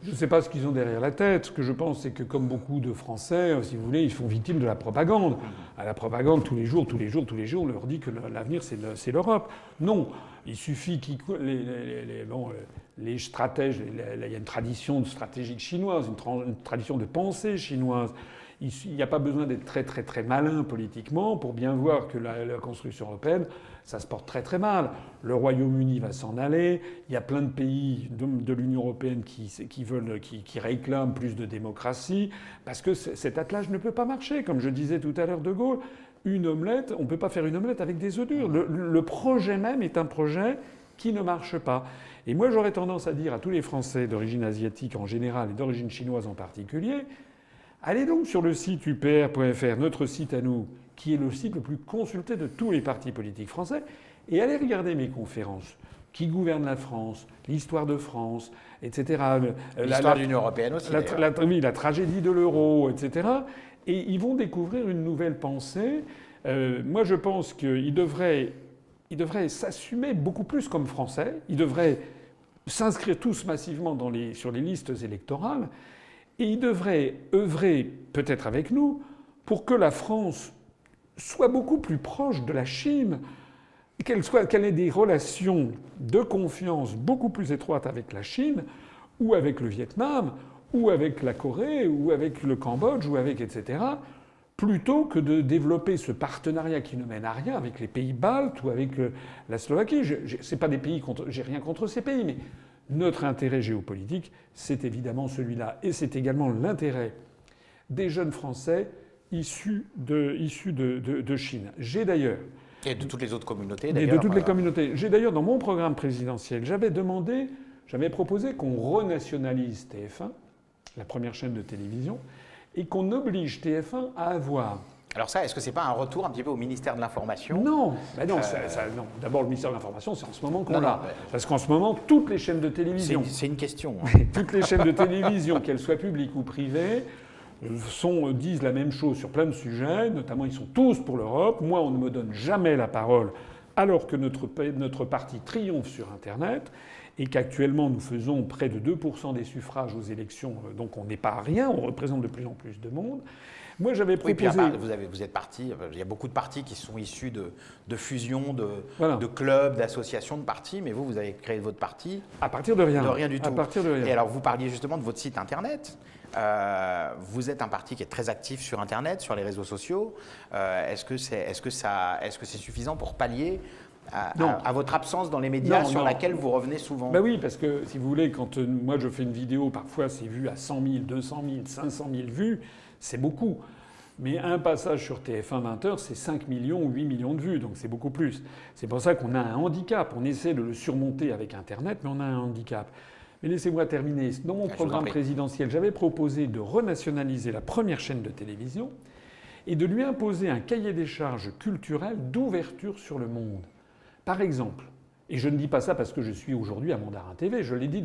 Je ne sais pas ce qu'ils ont derrière la tête. Ce que je pense, c'est que comme beaucoup de Français, si vous voulez, ils sont victimes de la propagande. À la propagande, tous les jours, on leur dit que l'avenir, c'est l'Europe. Non, il suffit les stratèges, il y a une tradition stratégique chinoise, une tradition de pensée chinoise. Il n'y a pas besoin d'être très très très malin politiquement pour bien voir que la construction européenne, ça se porte très très mal. Le Royaume-Uni va s'en aller. Il y a plein de pays de l'Union européenne qui réclament plus de démocratie parce que cet attelage ne peut pas marcher. Comme je disais tout à l'heure de Gaulle, une omelette, on ne peut pas faire une omelette avec des œufs durs. Le projet même est un projet qui ne marche pas. Et moi, j'aurais tendance à dire à tous les Français d'origine asiatique en général et d'origine chinoise en particulier, allez donc sur le site upr.fr, notre site à nous, qui est le site le plus consulté de tous les partis politiques français, et allez regarder mes conférences. Qui gouverne la France, l'histoire de France, etc. L'histoire de l'Union européenne aussi. La tragédie de l'euro, etc. Et ils vont découvrir une nouvelle pensée. Moi, je pense qu'ils devraient s'assumer beaucoup plus comme Français. Ils devraient s'inscrire tous massivement sur les listes électorales. Et ils devraient œuvrer, peut-être avec nous, pour que la France soit beaucoup plus proche de la Chine, qu'elle ait des relations de confiance beaucoup plus étroites avec la Chine, ou avec le Vietnam, ou avec la Corée, ou avec le Cambodge, ou avec etc., plutôt que de développer ce partenariat qui ne mène à rien avec les pays baltes ou avec la Slovaquie. C'est pas des pays j'ai rien contre ces pays, mais notre intérêt géopolitique, c'est évidemment celui-là. Et c'est également l'intérêt des jeunes Français issus de Chine. J'ai d'ailleurs... Et de toutes les autres communautés, d'ailleurs. Et de toutes les communautés. J'ai d'ailleurs, dans mon programme présidentiel, j'avais proposé qu'on renationalise TF1, la première chaîne de télévision, et qu'on oblige TF1 à avoir... Alors ça, est-ce que c'est pas un retour un petit peu au ministère de l'Information ? Non, non. D'abord, le ministère de l'Information, c'est en ce moment qu'on l'a. Parce qu'en ce moment, toutes les chaînes de télévision... C'est une question. Toutes les chaînes de télévision, qu'elles soient publiques ou privées, disent la même chose sur plein de sujets. Notamment, ils sont tous pour l'Europe. Moi, on ne me donne jamais la parole, alors que notre parti triomphe sur Internet. Et qu'actuellement, nous faisons près de 2% des suffrages aux élections. Donc on n'est pas à rien, on représente de plus en plus de monde. Moi, j'avais proposé... Oui, vous êtes parti, il y a beaucoup de partis qui sont issus de fusions, de clubs, d'associations de partis, mais vous avez créé votre parti... À partir de rien. De rien du tout. À partir de rien. Et alors, vous parliez justement de votre site Internet. Vous êtes un parti qui est très actif sur Internet, sur les réseaux sociaux. Est-ce que c'est suffisant pour pallier à votre absence dans les médias sur laquelle vous revenez souvent? Oui, parce que si vous voulez, quand moi je fais une vidéo, parfois c'est vu à 100 000, 200 000, 500 000 vues, c'est beaucoup. Mais un passage sur TF1 20h, c'est 5 millions ou 8 millions de vues, donc c'est beaucoup plus. C'est pour ça qu'on a un handicap. On essaie de le surmonter avec Internet, mais on a un handicap. Mais laissez-moi terminer. Dans mon programme présidentiel, j'avais proposé de renationaliser la première chaîne de télévision et de lui imposer un cahier des charges culturel d'ouverture sur le monde. Par exemple, et je ne dis pas ça parce que je suis aujourd'hui à Mandarin TV, je l'ai dit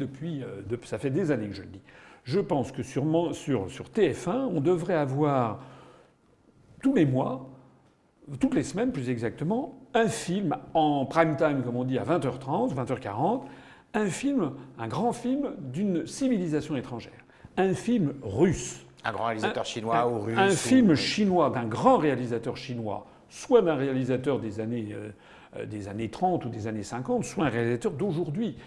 ça fait des années que je le dis. Je pense que sur TF1, on devrait avoir tous les mois, toutes les semaines plus exactement, un film en prime time, comme on dit, à 20h30, 20h40, un grand film d'une civilisation étrangère. Un film russe. Un grand réalisateur chinois ou russe. Un film chinois, d'un grand réalisateur chinois, soit d'un réalisateur des années 30 ou des années 50, soit un réalisateur d'aujourd'hui.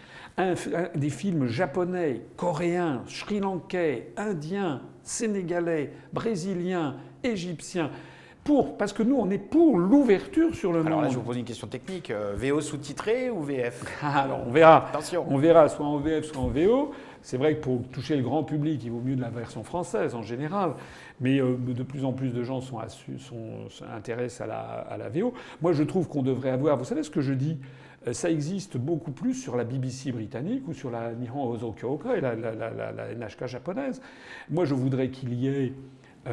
Des films japonais, coréens, sri-lankais, indiens, sénégalais, brésiliens, égyptiens. Parce que nous, on est pour l'ouverture sur le monde. Alors là, je vous pose une question technique. VO sous-titré ou VF? Alors, on verra. Attention. On verra soit en VF, soit en VO. C'est vrai que pour toucher le grand public, il vaut mieux de la version française en général. Mais de plus en plus de gens s'intéressent à la VO. Moi, je trouve qu'on devrait avoir... Vous savez ce que je dis? Ça existe beaucoup plus sur la BBC britannique ou sur la Nihon Hoso Kyokai, la NHK japonaise. Moi, je voudrais qu'il y ait,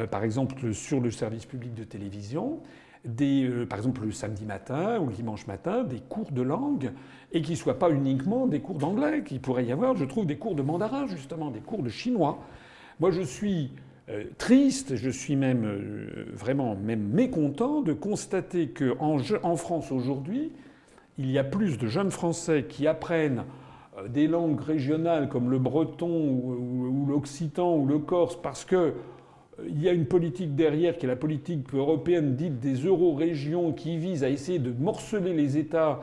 par exemple, sur le service public de télévision, par exemple le samedi matin ou le dimanche matin, des cours de langue, et qui ne soient pas uniquement des cours d'anglais, qu'il pourrait y avoir, je trouve, des cours de mandarin, justement, des cours de chinois. Moi, je suis triste, je suis même vraiment même mécontent de constater qu'en France aujourd'hui, il y a plus de jeunes Français qui apprennent des langues régionales comme le breton ou l'occitan ou le corse parce que il y a une politique derrière qui est la politique européenne dite des euro-régions qui vise à essayer de morceler les États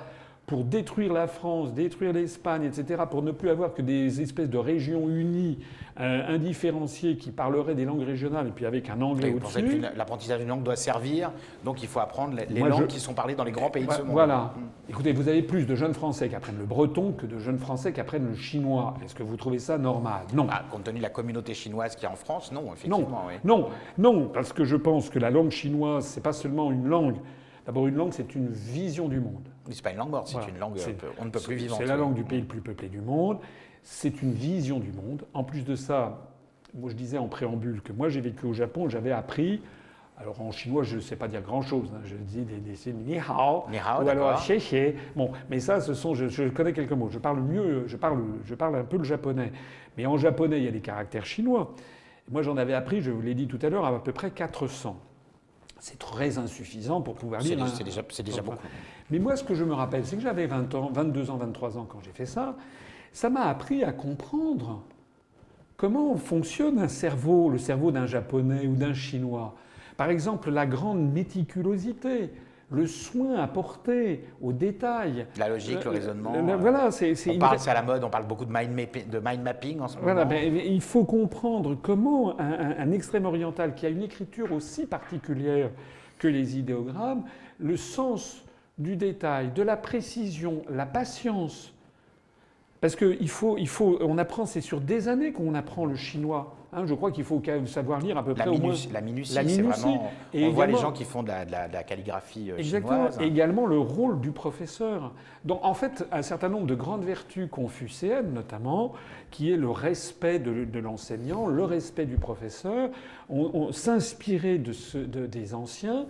pour détruire la France, détruire l'Espagne, etc., pour ne plus avoir que des espèces de régions unies, indifférenciées, qui parleraient des langues régionales, et puis avec un anglais au-dessus. Vous pensez que l'apprentissage d'une langue doit servir, donc il faut apprendre les langues qui sont parlées dans les grands pays de ce monde. Voilà. Écoutez, vous avez plus de jeunes Français qui apprennent le breton que de jeunes Français qui apprennent le chinois. Est-ce que vous trouvez ça normal? Non. Compte tenu de la communauté chinoise qu'il y a en France, non, effectivement. Non, oui. non, parce que je pense que la langue chinoise, c'est pas seulement une langue. D'abord, une langue, c'est une vision du monde. C'est pas une langue morte, c'est une langue on ne peut plus vivante. C'est la langue du pays le plus peuplé du monde. C'est une vision du monde. En plus de ça, moi je disais en préambule que moi j'ai vécu au Japon, j'avais appris. Alors en chinois, je ne sais pas dire grand-chose. Je dis des signes ni hao, ou alors xie xie. Bon, mais ça, je connais quelques mots. Je parle mieux, je parle un peu le japonais. Mais en japonais, il y a des caractères chinois. Et moi, j'en avais appris, je vous l'ai dit tout à l'heure, à peu près 400. C'est très insuffisant pour pouvoir lire. C'est déjà beaucoup. Mais moi, ce que je me rappelle, c'est que j'avais 20 ans, 22 ans, 23 ans quand j'ai fait ça. Ça m'a appris à comprendre comment fonctionne un cerveau, le cerveau d'un Japonais ou d'un Chinois. Par exemple, la grande méticulosité, le soin apporté aux détails. La logique, le raisonnement. Voilà, c'est à la mode, on parle beaucoup de mind mapping en ce moment. Voilà, mais il faut comprendre comment un extrême oriental qui a une écriture aussi particulière que les idéogrammes, le sens du détail, de la précision, la patience. Parce on apprend, c'est sur des années qu'on apprend le chinois. Je crois qu'il faut savoir lire à peu près au moins... La minutie, c'est vraiment... On voit les gens qui font de la calligraphie exactement, chinoise. Et également le rôle du professeur. Donc en fait, un certain nombre de grandes vertus confucéennes, notamment, qui est le respect de l'enseignant, le respect du professeur, on s'inspirer des anciens,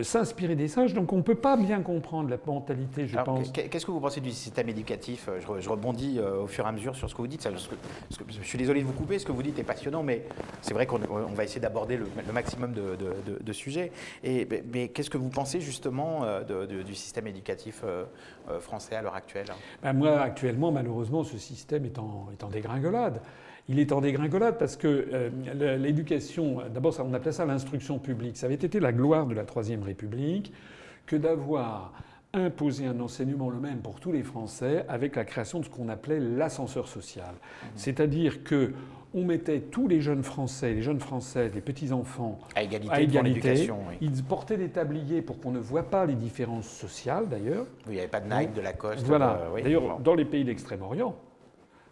s'inspirer des sages. Donc on ne peut pas bien comprendre la mentalité, je pense. Qu'est-ce que vous pensez du système éducatif? Je rebondis au fur et à mesure sur ce que vous dites. Parce que je suis désolé de vous couper, ce que vous dites est passionnant, mais c'est vrai qu'on va essayer d'aborder le maximum de sujets. Mais qu'est-ce que vous pensez justement du système éducatif français à l'heure actuelle? Moi, actuellement, malheureusement, ce système est en dégringolade. Il est en dégringolade parce que l'éducation, d'abord on appelait ça l'instruction publique. Ça avait été la gloire de la Troisième République que d'avoir imposé un enseignement le même pour tous les Français avec la création de ce qu'on appelait l'ascenseur social. C'est-à-dire que on mettait tous les jeunes Français, les jeunes Françaises, les petits-enfants à égalité. Oui. Ils portaient des tabliers pour qu'on ne voit pas les différences sociales d'ailleurs. Oui, il n'y avait pas de Nike, de Lacoste. Voilà. D'ailleurs, dans les pays d'Extrême-Orient,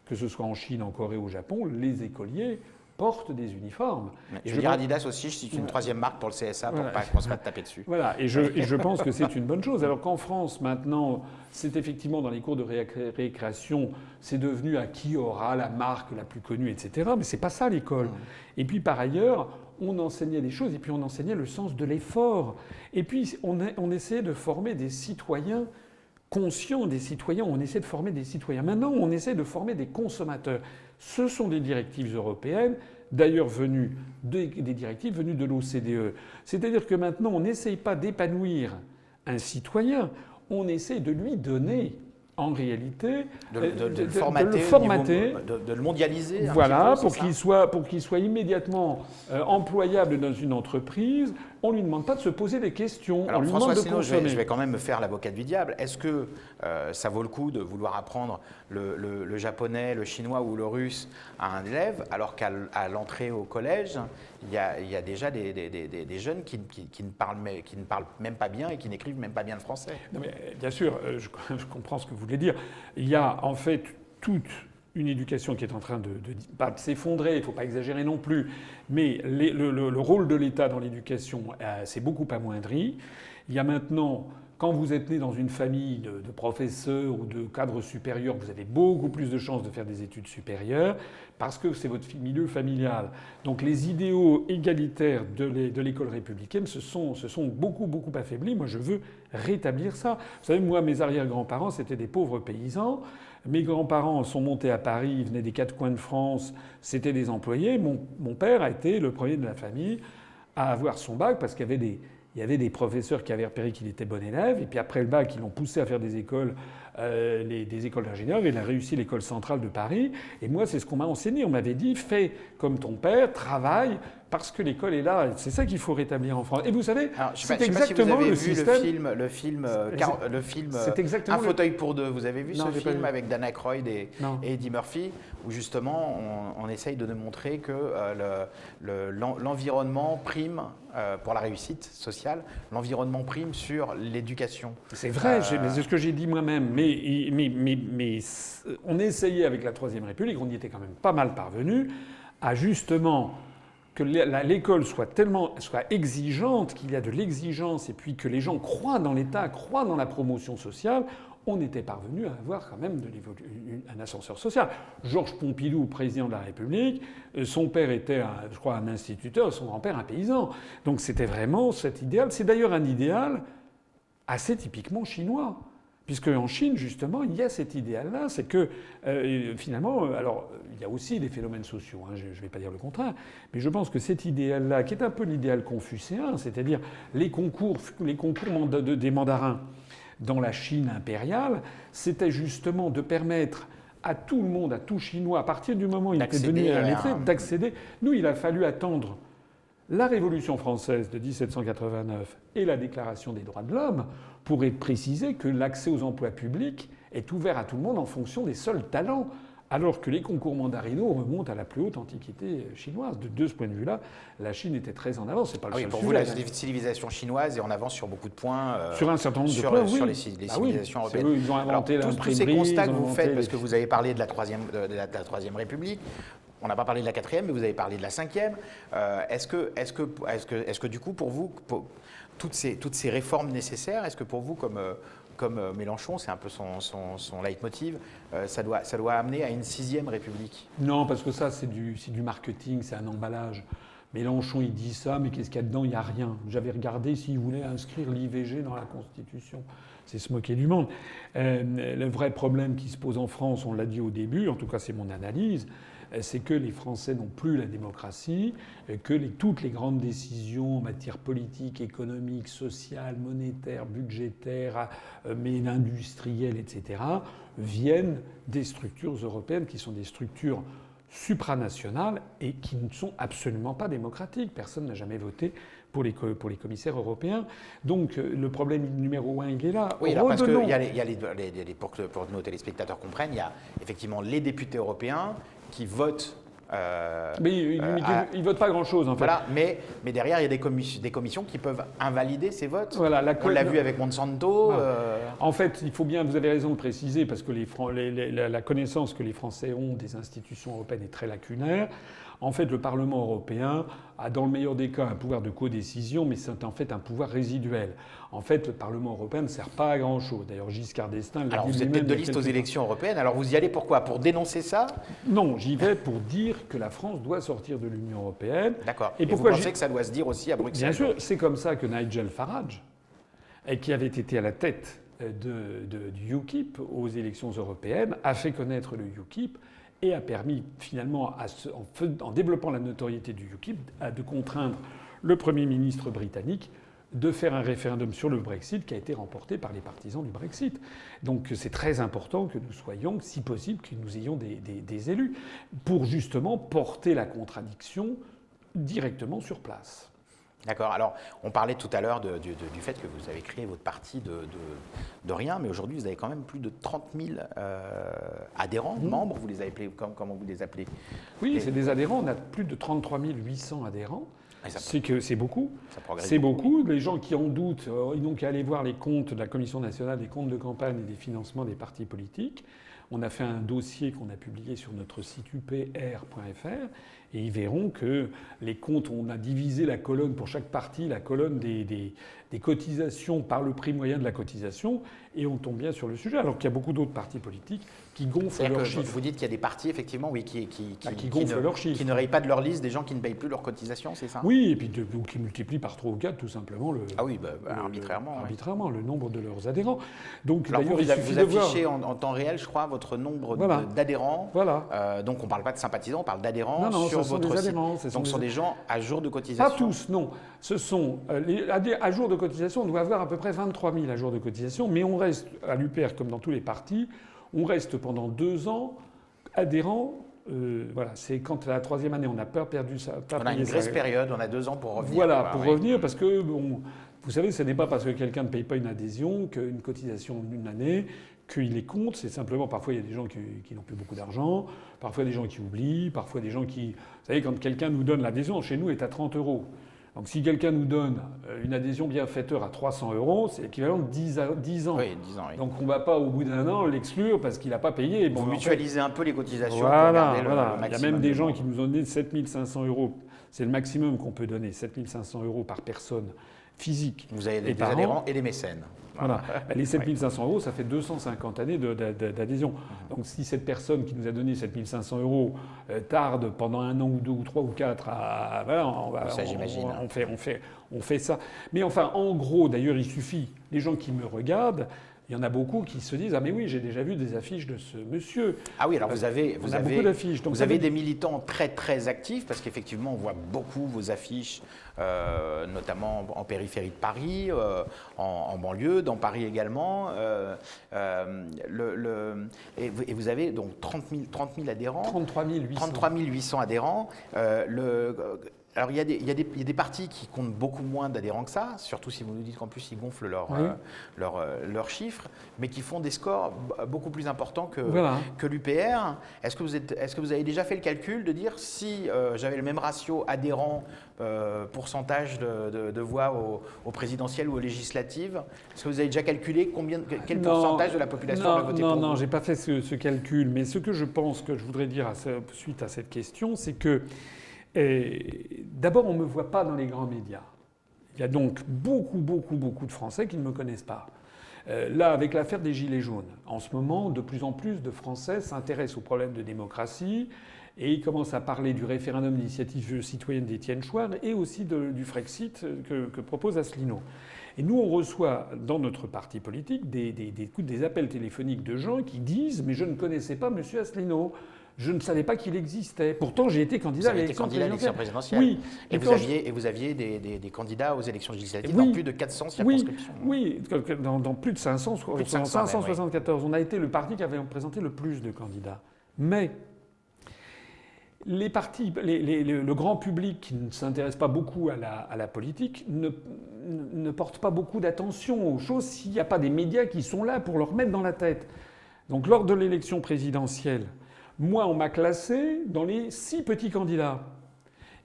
que ce soit en Chine, en Corée ou au Japon, les écoliers portent des uniformes. Je veux dire Adidas aussi, c'est une troisième marque pour le CSA pour pas qu'on se fasse taper dessus. Voilà, et je pense que c'est une bonne chose. Alors qu'en France, maintenant, c'est effectivement dans les cours de récréation, c'est devenu à qui aura la marque la plus connue, etc. Mais c'est pas ça l'école. Et puis par ailleurs, on enseignait des choses, et puis on enseignait le sens de l'effort. Et puis on essayait de former des citoyens conscients, des citoyens, on essaie de former des citoyens. Maintenant, on essaie de former des consommateurs. Ce sont des directives européennes, d'ailleurs des directives venues de l'OCDE. C'est-à-dire que maintenant, on n'essaye pas d'épanouir un citoyen, on essaie de lui donner, en réalité, de le formater, de le mondialiser. Voilà, pour qu'il soit immédiatement employable dans une entreprise, on ne lui demande pas de se poser des questions. Alors on lui François demande de Asselineau, consommer. je vais quand même me faire l'avocat du diable. Est-ce que ça vaut le coup de vouloir apprendre le japonais, le chinois ou le russe à un élève, alors qu'à l'entrée au collège, il y a déjà des jeunes qui ne parlent même pas bien et qui n'écrivent même pas bien le français? Non, mais, bien sûr, je comprends ce que vous voulez dire. Il y a en fait toute une éducation qui est en train pas de s'effondrer, il ne faut pas exagérer non plus, mais le rôle de l'État dans l'éducation s'est beaucoup amoindri. Il y a maintenant, quand vous êtes né dans une famille de professeurs ou de cadres supérieurs, vous avez beaucoup plus de chances de faire des études supérieures parce que c'est votre milieu familial. Donc les idéaux égalitaires de l'école républicaine se sont beaucoup affaiblis. Moi, je veux rétablir ça. Vous savez, moi, mes arrière-grands-parents, c'était des pauvres paysans. Mes grands-parents sont montés à Paris, ils venaient des quatre coins de France, c'était des employés. Mon père a été le premier de la famille à avoir son bac parce qu'il y avait des professeurs qui avaient repéré qu'il était bon élève. Et puis après le bac, ils l'ont poussé à faire des écoles d'ingénieurs. Il a réussi l'école centrale de Paris. Et moi, c'est ce qu'on m'a enseigné. On m'avait dit, fais comme ton père, travaille, parce que l'école est là. C'est ça qu'il faut rétablir en France. Et vous savez, c'est exactement le système. Le film c'est exactement Un fauteuil pour deux. Vous avez vu Non, ce j'ai pas film vu. avec Dan Aykroyd et Eddie Murphy, où justement on essaye de montrer que l'environnement prime pour la réussite sociale, l'environnement prime sur l'éducation. C'est vrai, mais c'est ce que j'ai dit moi-même. Mais on essayait avec la Troisième République, on y était quand même pas mal parvenu, à justement que l'école soit exigeante, qu'il y a de l'exigence, et puis que les gens croient dans l'État, croient dans la promotion sociale. On était parvenu à avoir quand même un ascenseur social. Georges Pompidou, président de la République, son père était, je crois, un instituteur, son grand-père un paysan. Donc c'était vraiment cet idéal. C'est d'ailleurs un idéal assez typiquement chinois. Puisque en Chine, justement, il y a cet idéal-là, c'est que finalement, alors il y a aussi des phénomènes sociaux, hein, je ne vais pas dire le contraire, mais je pense que cet idéal-là, qui est un peu l'idéal confucéen, c'est-à-dire les concours des mandarins dans la Chine impériale, c'était justement de permettre à tout le monde, à tout Chinois, à partir du moment où il était devenu un lettré, d'accéder. Nous, il a fallu attendre la Révolution française de 1789 et la Déclaration des droits de l'homme pour préciser que l'accès aux emplois publics est ouvert à tout le monde en fonction des seuls talents, alors que les concours mandarinaux remontent à la plus haute antiquité chinoise. De ce point de vue-là, la Chine était très en avance. C'est pas le seul pour sujet, vous, la civilisation chinoise est en avance sur beaucoup de points. Sur un certain nombre de points, sur oui. les civilisations européennes. Eux, ils ont inventé tous ces constats que vous faites, parce que vous avez parlé de la Troisième République. On n'a pas parlé de la quatrième, mais vous avez parlé de la cinquième. Est-ce que du coup, pour vous, toutes ces réformes nécessaires, est-ce que pour vous, comme Mélenchon, c'est un peu son leitmotiv, ça doit amener à une sixième République? Non, parce que ça, c'est du marketing, c'est un emballage. Mélenchon, il dit ça, mais qu'est-ce qu'il y a dedans? Il n'y a rien. J'avais regardé s'il voulait inscrire l'IVG dans la Constitution. C'est se moquer du monde. Le vrai problème qui se pose en France, on l'a dit au début, en tout cas c'est mon analyse, c'est que les Français n'ont plus la démocratie, que toutes les grandes décisions en matière politique, économique, sociale, monétaire, budgétaire, mais industrielle, etc., viennent des structures européennes qui sont des structures supranationales et qui ne sont absolument pas démocratiques. Personne n'a jamais voté pour les commissaires européens. Donc le problème numéro un, il est là. Oui, alors parce que pour que nos téléspectateurs comprennent, il y a effectivement les députés européens qui votent. Mais ils ne votent pas grand-chose, en fait. Voilà, mais derrière, il y a des commissions qui peuvent invalider ces votes. Voilà, on l'a vu avec Monsanto. Voilà. En fait, il faut bien, vous avez raison de préciser, parce que la connaissance que les Français ont des institutions européennes est très lacunaire. En fait, le Parlement européen a, dans le meilleur des cas, un pouvoir de codécision, mais c'est en fait un pouvoir résiduel. En fait, le Parlement européen ne sert pas à grand-chose. D'ailleurs, Giscard d'Estaing l'a dit. Alors, vous êtes tête de liste aux élections européennes, alors vous y allez pourquoi? Pour dénoncer ça? Non, j'y vais pour dire que la France doit sortir de l'Union européenne. D'accord. Et pourquoi vous pensez que ça doit se dire aussi à Bruxelles? Bien sûr, c'est comme ça que Nigel Farage, qui avait été à la tête du UKIP aux élections européennes, a fait connaître le UKIP et a permis finalement, en développant la notoriété du UKIP, de contraindre le Premier ministre britannique de faire un référendum sur le Brexit qui a été remporté par les partisans du Brexit. Donc c'est très important que nous soyons, si possible, que nous ayons des élus, pour justement porter la contradiction directement sur place. D'accord. Alors, on parlait tout à l'heure du fait que vous avez créé votre parti de rien, mais aujourd'hui, vous avez quand même plus de 30 000 adhérents, membres, vous les appelez, comment vous les appelez? Oui, c'est des adhérents. On a plus de 33 800 adhérents. C'est beaucoup. C'est beaucoup. Les gens qui en doutent, ils n'ont qu'à aller voir les comptes de la Commission nationale des comptes de campagne et des financements des partis politiques. On a fait un dossier qu'on a publié sur notre site upr.fr et ils verront que les comptes, on a divisé la colonne pour chaque parti, la colonne des cotisations par le prix moyen de la cotisation, et on tombe bien sur le sujet. Alors qu'il y a beaucoup d'autres partis politiques qui gonflent leurs chiffres. Vous dites qu'il y a des partis, effectivement, oui, qui gonflent leurs chiffres. Qui ne rayent pas de leur liste des gens qui ne payent plus leurs cotisations, c'est ça? Oui, et puis qui multiplient par 3 ou 4 tout simplement arbitrairement. Arbitrairement, le nombre de leurs adhérents. Donc alors d'ailleurs, vous affichez en temps réel, je crois, votre nombre d'adhérents. Voilà. Donc on ne parle pas de sympathisants, on parle d'adhérents sur votre site. Donc ce sont des gens à jour de cotisation. Pas tous, non. Ce sont à jour de cotisation, on doit avoir à peu près 23 000 à jour de cotisation, mais on reste à l'UPR comme dans tous les partis, on reste pendant 2 ans adhérent. Voilà, c'est quand la 3e année, on n'a pas perdu ça. On a une graisse période, on a 2 ans pour revenir. Voilà, pour revenir, parce que vous savez, ce n'est pas parce que quelqu'un ne paye pas une adhésion qu'une cotisation d'une année qu'il les compte. C'est simplement, parfois, il y a des gens qui n'ont plus beaucoup d'argent, parfois des gens qui oublient, parfois des gens qui... Vous savez, quand quelqu'un nous donne l'adhésion, chez nous, est à 30 €. Donc si quelqu'un nous donne une adhésion bienfaiteur à 300 €, c'est l'équivalent de 10 ans. Oui, 10 ans, oui. Donc on ne va pas, au bout d'1 an, l'exclure parce qu'il n'a pas payé. Vous mutualisez un peu les cotisations voilà, pour garder le maximum. Il y a même des gens qui nous ont donné 7 500 €. C'est le maximum qu'on peut donner, 7 500 € par personne physique. Vous avez des adhérents et des mécènes. Voilà. Les 7 500 €, ça fait 250 années d'adhésion. Donc si cette personne qui nous a donné 7 500 € tarde pendant 1 an ou 2 ou 3 ou 4 on fait ça. Mais enfin, en gros, d'ailleurs, il suffit, les gens qui me regardent, il y en a beaucoup qui se disent « Ah mais oui, j'ai déjà vu des affiches de ce monsieur ». Ah oui, alors vous avez beaucoup d'affiches. Vous avez des militants très très actifs, parce qu'effectivement on voit beaucoup vos affiches, notamment en périphérie de Paris, en banlieue, dans Paris également. Et vous avez donc 30 000 adhérents. 33 800. 33 800 adhérents. Alors il y a des partis qui comptent beaucoup moins d'adhérents que ça, surtout si vous nous dites qu'en plus ils gonflent leurs chiffres, mais qui font des scores beaucoup plus importants que l'UPR. Est-ce que vous avez déjà fait le calcul de dire si j'avais le même ratio adhérents pourcentage de voix aux présidentielles ou aux législatives, est-ce que vous avez déjà calculé quel pourcentage de la population aurait voté pour vous? Non, j'ai pas fait ce calcul, mais ce que je pense que je voudrais dire suite à cette question, c'est que d'abord, on ne me voit pas dans les grands médias. Il y a donc beaucoup de Français qui ne me connaissent pas. Là, avec l'affaire des Gilets jaunes, en ce moment, de plus en plus de Français s'intéressent aux problèmes de démocratie et ils commencent à parler du référendum d'initiative citoyenne d'Étienne Chouard et aussi du Frexit que propose Asselineau. Et nous, on reçoit dans notre parti politique des appels téléphoniques de gens qui disent « Mais je ne connaissais pas M. Asselineau ». Je ne savais pas qu'il existait. Pourtant, j'ai été candidat à l'élection présidentielle. Oui. Et vous aviez des candidats aux élections législatives dans plus de 400 circonscriptions. Oui, dans plus de 500, plus de 574. On a été le parti qui avait présenté le plus de candidats. Mais les partis, le grand public qui ne s'intéresse pas beaucoup à la politique ne porte pas beaucoup d'attention aux choses s'il n'y a pas des médias qui sont là pour leur mettre dans la tête. Donc lors de l'élection présidentielle, moi, on m'a classé dans les 6 petits candidats.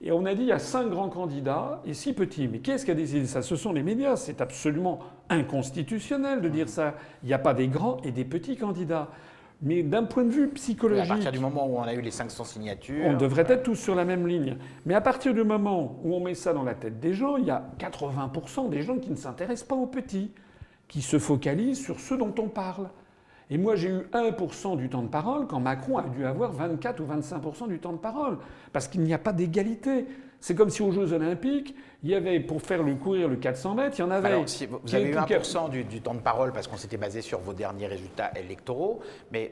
Et on a dit il y a 5 grands candidats et 6 petits. Mais qui est-ce qui a décidé ça? Ce sont les médias. C'est absolument inconstitutionnel de dire ça. Il n'y a pas des grands et des petits candidats. Mais d'un point de vue psychologique... À partir du moment où on a eu les 500 signatures... On devrait être tous sur la même ligne. Mais à partir du moment où on met ça dans la tête des gens, il y a 80% des gens qui ne s'intéressent pas aux petits, qui se focalisent sur ceux dont on parle. Et moi, j'ai eu 1% du temps de parole quand Macron a dû avoir 24 ou 25% du temps de parole. Parce qu'il n'y a pas d'égalité. C'est comme si aux Jeux Olympiques, il y avait, pour faire courir le 400 mètres, il y en avait... Alors, si vous avez eu 1% du temps de parole parce qu'on s'était basé sur vos derniers résultats électoraux, mais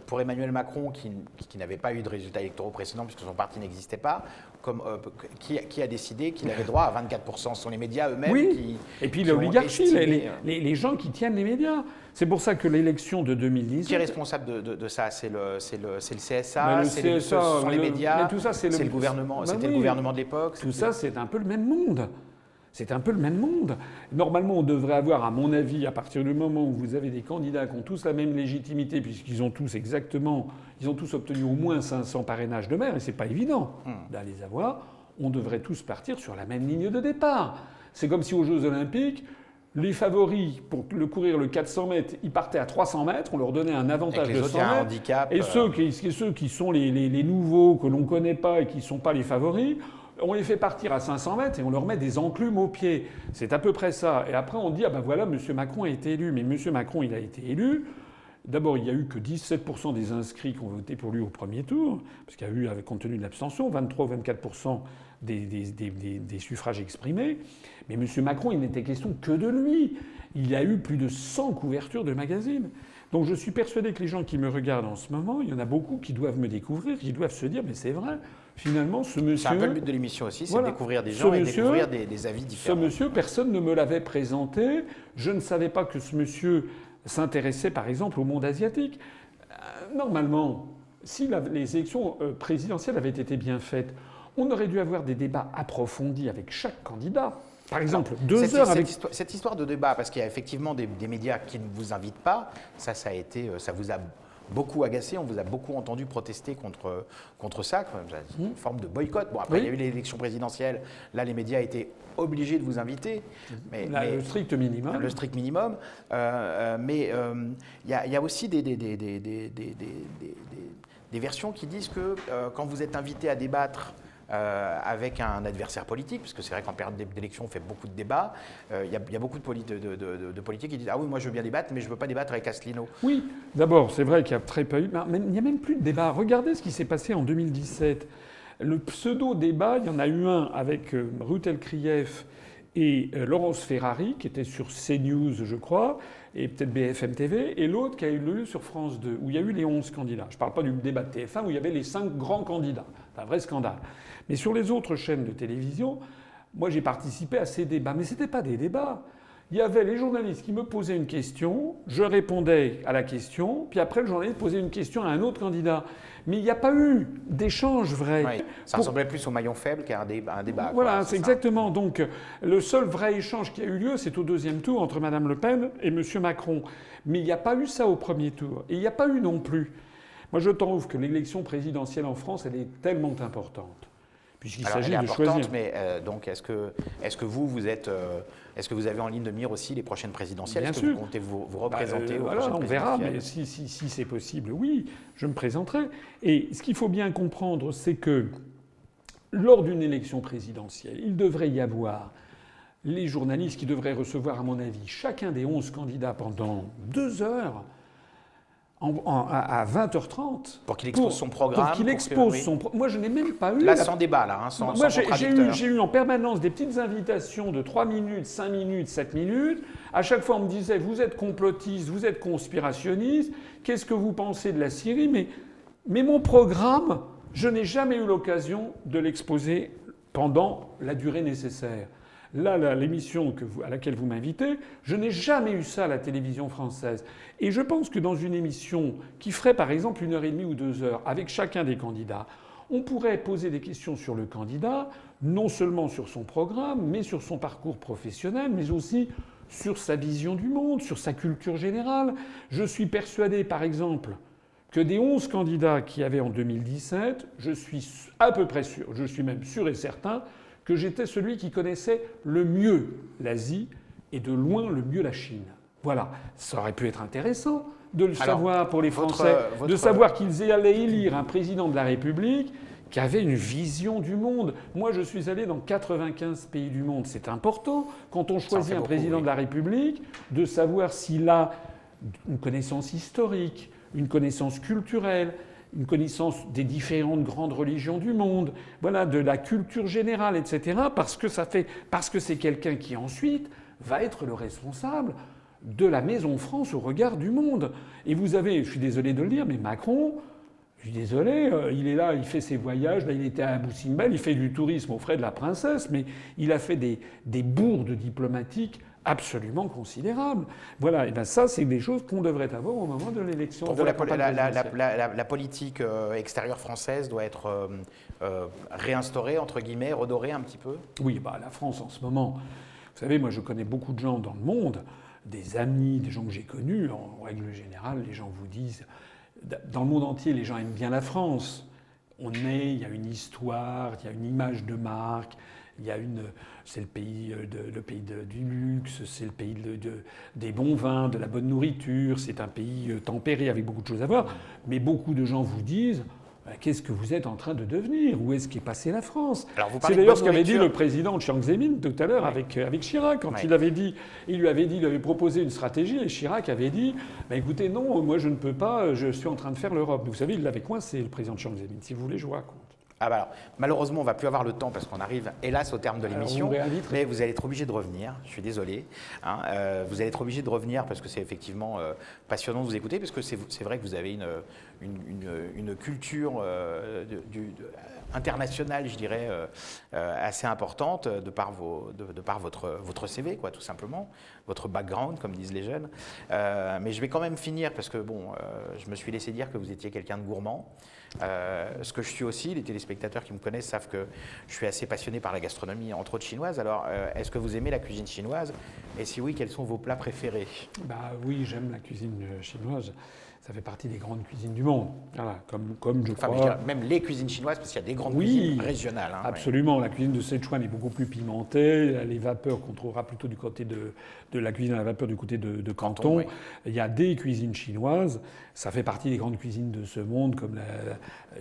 pour Emmanuel Macron, qui n'avait pas eu de résultats électoraux précédents puisque son parti n'existait pas, qui a décidé qu'il avait droit à 24%? Ce sont les médias eux-mêmes qui... Et puis l'oligarchie, les gens qui tiennent les médias. C'est pour ça que l'élection de 2010... Qui est responsable de ça? C'est le CSA, ce sont les médias, mais tout ça, c'est le gouvernement, c'était le gouvernement de l'époque. Tout ça, c'est un peu le même monde. C'est un peu le même monde. Normalement, on devrait avoir, à mon avis, à partir du moment où vous avez des candidats qui ont tous la même légitimité, puisqu'ils ont tous obtenu au moins 500 parrainages de maire, et c'est pas évident d'aller les avoir, on devrait tous partir sur la même ligne de départ. C'est comme si aux Jeux Olympiques, les favoris pour courir le 400 mètres, ils partaient à 300 mètres, on leur donnait un avantage de 100 mètres. Handicap, et ceux qui sont les nouveaux, que l'on connaît pas et qui sont pas les favoris, on les fait partir à 500 mètres et on leur met des enclumes aux pieds. C'est à peu près ça. Et après, on dit, ah ben voilà, M. Macron a été élu. Mais M. Macron, il a été élu. D'abord, il n'y a eu que 17% des inscrits qui ont voté pour lui au premier tour, parce qu'il y a eu, compte tenu de l'abstention, 23 ou 24% des suffrages exprimés. Mais M. Macron, il n'était question que de lui. Il y a eu plus de 100 couvertures de magazines. Donc je suis persuadé que les gens qui me regardent en ce moment, il y en a beaucoup qui doivent me découvrir, qui doivent se dire, mais c'est vrai, finalement, ce monsieur... C'est un peu le but de l'émission aussi, c'est de découvrir des gens et découvrir des avis différents. Ce monsieur, personne ne me l'avait présenté. Je ne savais pas que ce monsieur s'intéressait, par exemple, au monde asiatique. Normalement, si les élections présidentielles avaient été bien faites, on aurait dû avoir des débats approfondis avec chaque candidat. Par exemple, cette histoire de débat, parce qu'il y a effectivement des médias qui ne vous invitent pas, ça vous a beaucoup agacé, on vous a beaucoup entendu protester contre ça, une forme de boycott. Bon, après, il y a eu l'élection présidentielle, là, les médias étaient obligés de vous inviter. Le strict minimum. Le strict minimum. Mais il y a aussi des versions qui disent que quand vous êtes invité à débattre avec un adversaire politique, parce que c'est vrai qu'en période d'élection, on fait beaucoup de débats. Il y a beaucoup de politiques qui disent « Ah oui, moi je veux bien débattre, mais je ne veux pas débattre avec Asselineau ». Oui, d'abord, c'est vrai qu'il y a très peu eu... Mais il n'y a même plus de débat. Regardez ce qui s'est passé en 2017. Le pseudo-débat, il y en a eu un avec Ruth Elkrief et Laurence Ferrari, qui était sur CNews, je crois, et peut-être BFM TV, et l'autre qui a eu lieu sur France 2, où il y a eu les 11 candidats. Je ne parle pas du débat de TF1, où il y avait les 5 grands candidats. C'est un vrai scandale. Mais sur les autres chaînes de télévision, moi j'ai participé à ces débats. Mais ce n'étaient pas des débats. Il y avait les journalistes qui me posaient une question, je répondais à la question, puis après le journaliste posait une question à un autre candidat. Mais il n'y a pas eu d'échange vrai. Oui, ça ressemblait plus au maillon faible qu'à un débat. Voilà, c'est exactement. Donc le seul vrai échange qui a eu lieu, c'est au deuxième tour entre Mme Le Pen et M. Macron. Mais il n'y a pas eu ça au premier tour. Et il n'y a pas eu non plus. Moi je trouve que l'élection présidentielle en France, elle est tellement importante. Puisqu'il s'agit de choisir. Mais donc, est-ce que vous avez en ligne de mire aussi les prochaines présidentielles? Est-ce que vous comptez vous représenter aux prochaines on verra, présidentielles? mais si c'est possible, oui, je me présenterai. Et ce qu'il faut bien comprendre, c'est que lors d'une élection présidentielle, il devrait y avoir les journalistes qui devraient recevoir, à mon avis, chacun des 11 candidats pendant 2 heures, à 20h30. Pour qu'il expose son programme. Pour qu'il expose son programme. Moi, je n'ai même pas eu... Là, sans débat, là, sans Moi, contradicteur. j'ai eu en permanence des petites invitations de 3 minutes, 5 minutes, 7 minutes. À chaque fois, on me disait, vous êtes complotiste, vous êtes conspirationniste, qu'est-ce que vous pensez de la Syrie? Mais mon programme, je n'ai jamais eu l'occasion de l'exposer pendant la durée nécessaire. Là, l'émission à laquelle vous m'invitez, je n'ai jamais eu ça à la télévision française. Et je pense que dans une émission qui ferait par exemple 1h30 ou 2 heures avec chacun des candidats, on pourrait poser des questions sur le candidat, non seulement sur son programme, mais sur son parcours professionnel, mais aussi sur sa vision du monde, sur sa culture générale. Je suis persuadé, par exemple, que des 11 candidats qu'il y avait en 2017, je suis à peu près sûr, je suis même sûr et certain, que j'étais celui qui connaissait le mieux l'Asie et de loin le mieux la Chine. Voilà, ça aurait pu être intéressant de le savoir pour les Français, de savoir qu'ils allaient élire un président de la République qui avait une vision du monde. Moi, je suis allé dans 95 pays du monde. C'est important, quand on choisit un président de la République, de savoir s'il a une connaissance historique, une connaissance culturelle, une connaissance des différentes grandes religions du monde, voilà, de la culture générale, etc. Parce que c'est quelqu'un qui ensuite va être le responsable de la Maison France au regard du monde. Et vous avez, je suis désolé de le dire, mais Macron, je suis désolé, il est là, il fait ses voyages, là il était à Abu Simbel, il fait du tourisme aux frais de la princesse, mais il a fait des bourdes diplomatiques absolument considérable. Voilà, et bien ça, c'est des choses qu'on devrait avoir au moment de l'élection. Pour de vous, la campagne présidentielle. la politique extérieure française doit être réinstaurée, entre guillemets, redorée un petit peu? Oui, bah, la France en ce moment, vous savez, moi je connais beaucoup de gens dans le monde, des amis, des gens que j'ai connus, en règle générale, les gens vous disent, dans le monde entier, les gens aiment bien la France. Il y a une histoire, il y a une image de marque, c'est le pays, du luxe, c'est le pays des bons vins, de la bonne nourriture, c'est un pays tempéré avec beaucoup de choses à voir. Mais beaucoup de gens vous disent, qu'est-ce que vous êtes en train de devenir? Où est-ce qu'est passée la France? C'est d'ailleurs ce qu'avait dit le président de Chiang Zemin tout à l'heure avec Chirac. Quand il lui avait proposé une stratégie, et Chirac avait dit écoutez, non, moi je ne peux pas, je suis en train de faire l'Europe. Vous savez, il l'avait coincé, le président de Chiang Zemin. Si vous voulez, je vous raconte. Ah bah alors, malheureusement, on ne va plus avoir le temps parce qu'on arrive, hélas, au terme de l'émission. Mais vous allez être obligé de revenir. Je suis désolé. Vous allez être obligé de revenir parce que c'est effectivement passionnant de vous écouter, parce que c'est vrai que vous avez une culture internationale, je dirais, assez importante de par votre CV, quoi, tout simplement, votre background, comme disent les jeunes. Mais je vais quand même finir parce que je me suis laissé dire que vous étiez quelqu'un de gourmand. Ce que je suis aussi, les téléspectateurs qui me connaissent savent que je suis assez passionné par la gastronomie, entre autres chinoise. Alors, est-ce que vous aimez la cuisine chinoise? Et si oui, quels sont vos plats préférés? Oui, j'aime la cuisine chinoise. Ça fait partie des grandes cuisines du monde. Voilà, comme je crois. Même les cuisines chinoises, parce qu'il y a des grandes cuisines régionales. Absolument. La cuisine de Sichuan est beaucoup plus pimentée. Les vapeurs qu'on trouvera plutôt du côté de la cuisine à la vapeur du côté de Canton. Oui. Il y a des cuisines chinoises. Ça fait partie des grandes cuisines de ce monde.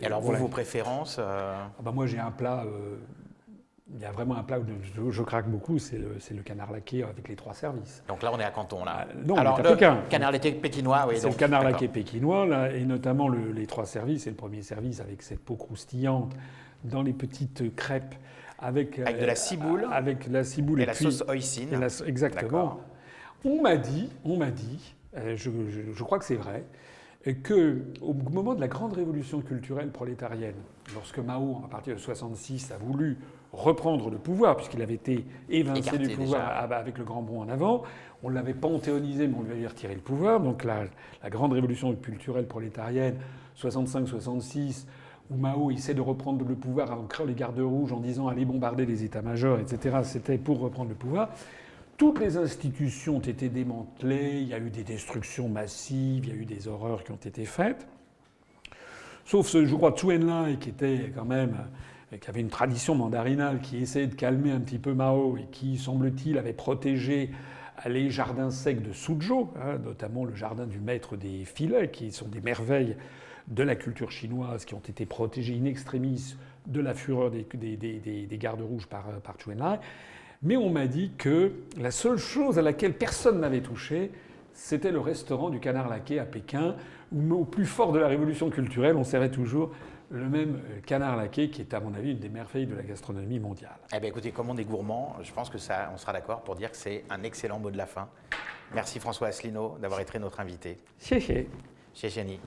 Et alors, vos préférences Moi, j'ai un plat. Il y a vraiment un plat où je craque beaucoup, c'est le canard laqué avec les 3 services. Donc là, on est à Canton, là. Non, alors, on est à Pékin. Canard laqué pékinois, oui. C'est le canard laqué pékinois, là, et notamment les 3 services. C'est le premier service avec cette peau croustillante dans les petites crêpes avec de la ciboule. Avec la ciboule et la sauce hoisin. Exactement. On m'a dit, je crois que c'est vrai, qu'au moment de la grande révolution culturelle prolétarienne, lorsque Mao, à partir de 1966, a voulu reprendre le pouvoir, puisqu'il avait été évincé du pouvoir avec le Grand Bond en avant, on l'avait panthéonisé, mais on lui avait retiré le pouvoir. Donc la grande révolution culturelle prolétarienne, 65-66, où Mao essaie de reprendre le pouvoir en créant les gardes rouges en disant « allez bombarder les états-majors », etc. C'était pour reprendre le pouvoir. Toutes les institutions ont été démantelées, il y a eu des destructions massives, il y a eu des horreurs qui ont été faites. Sauf, je crois, Zhou Enlai, qui était quand même, qui avait une tradition mandarinale, qui essayait de calmer un petit peu Mao et qui, semble-t-il, avait protégé les jardins secs de Suzhou, notamment le jardin du maître des filets, qui sont des merveilles de la culture chinoise, qui ont été protégés in extremis de la fureur des gardes rouges par Zhou Enlai. Mais on m'a dit que la seule chose à laquelle personne n'avait touché, c'était le restaurant du canard laqué à Pékin, où au plus fort de la révolution culturelle, on servait toujours le même canard laqué, qui est à mon avis une des merveilles de la gastronomie mondiale. Eh bien écoutez, comme on est gourmand, je pense que on sera d'accord pour dire que c'est un excellent mot de la fin. Merci François Asselineau d'avoir été notre invité. Xie xie. Xie xie ni.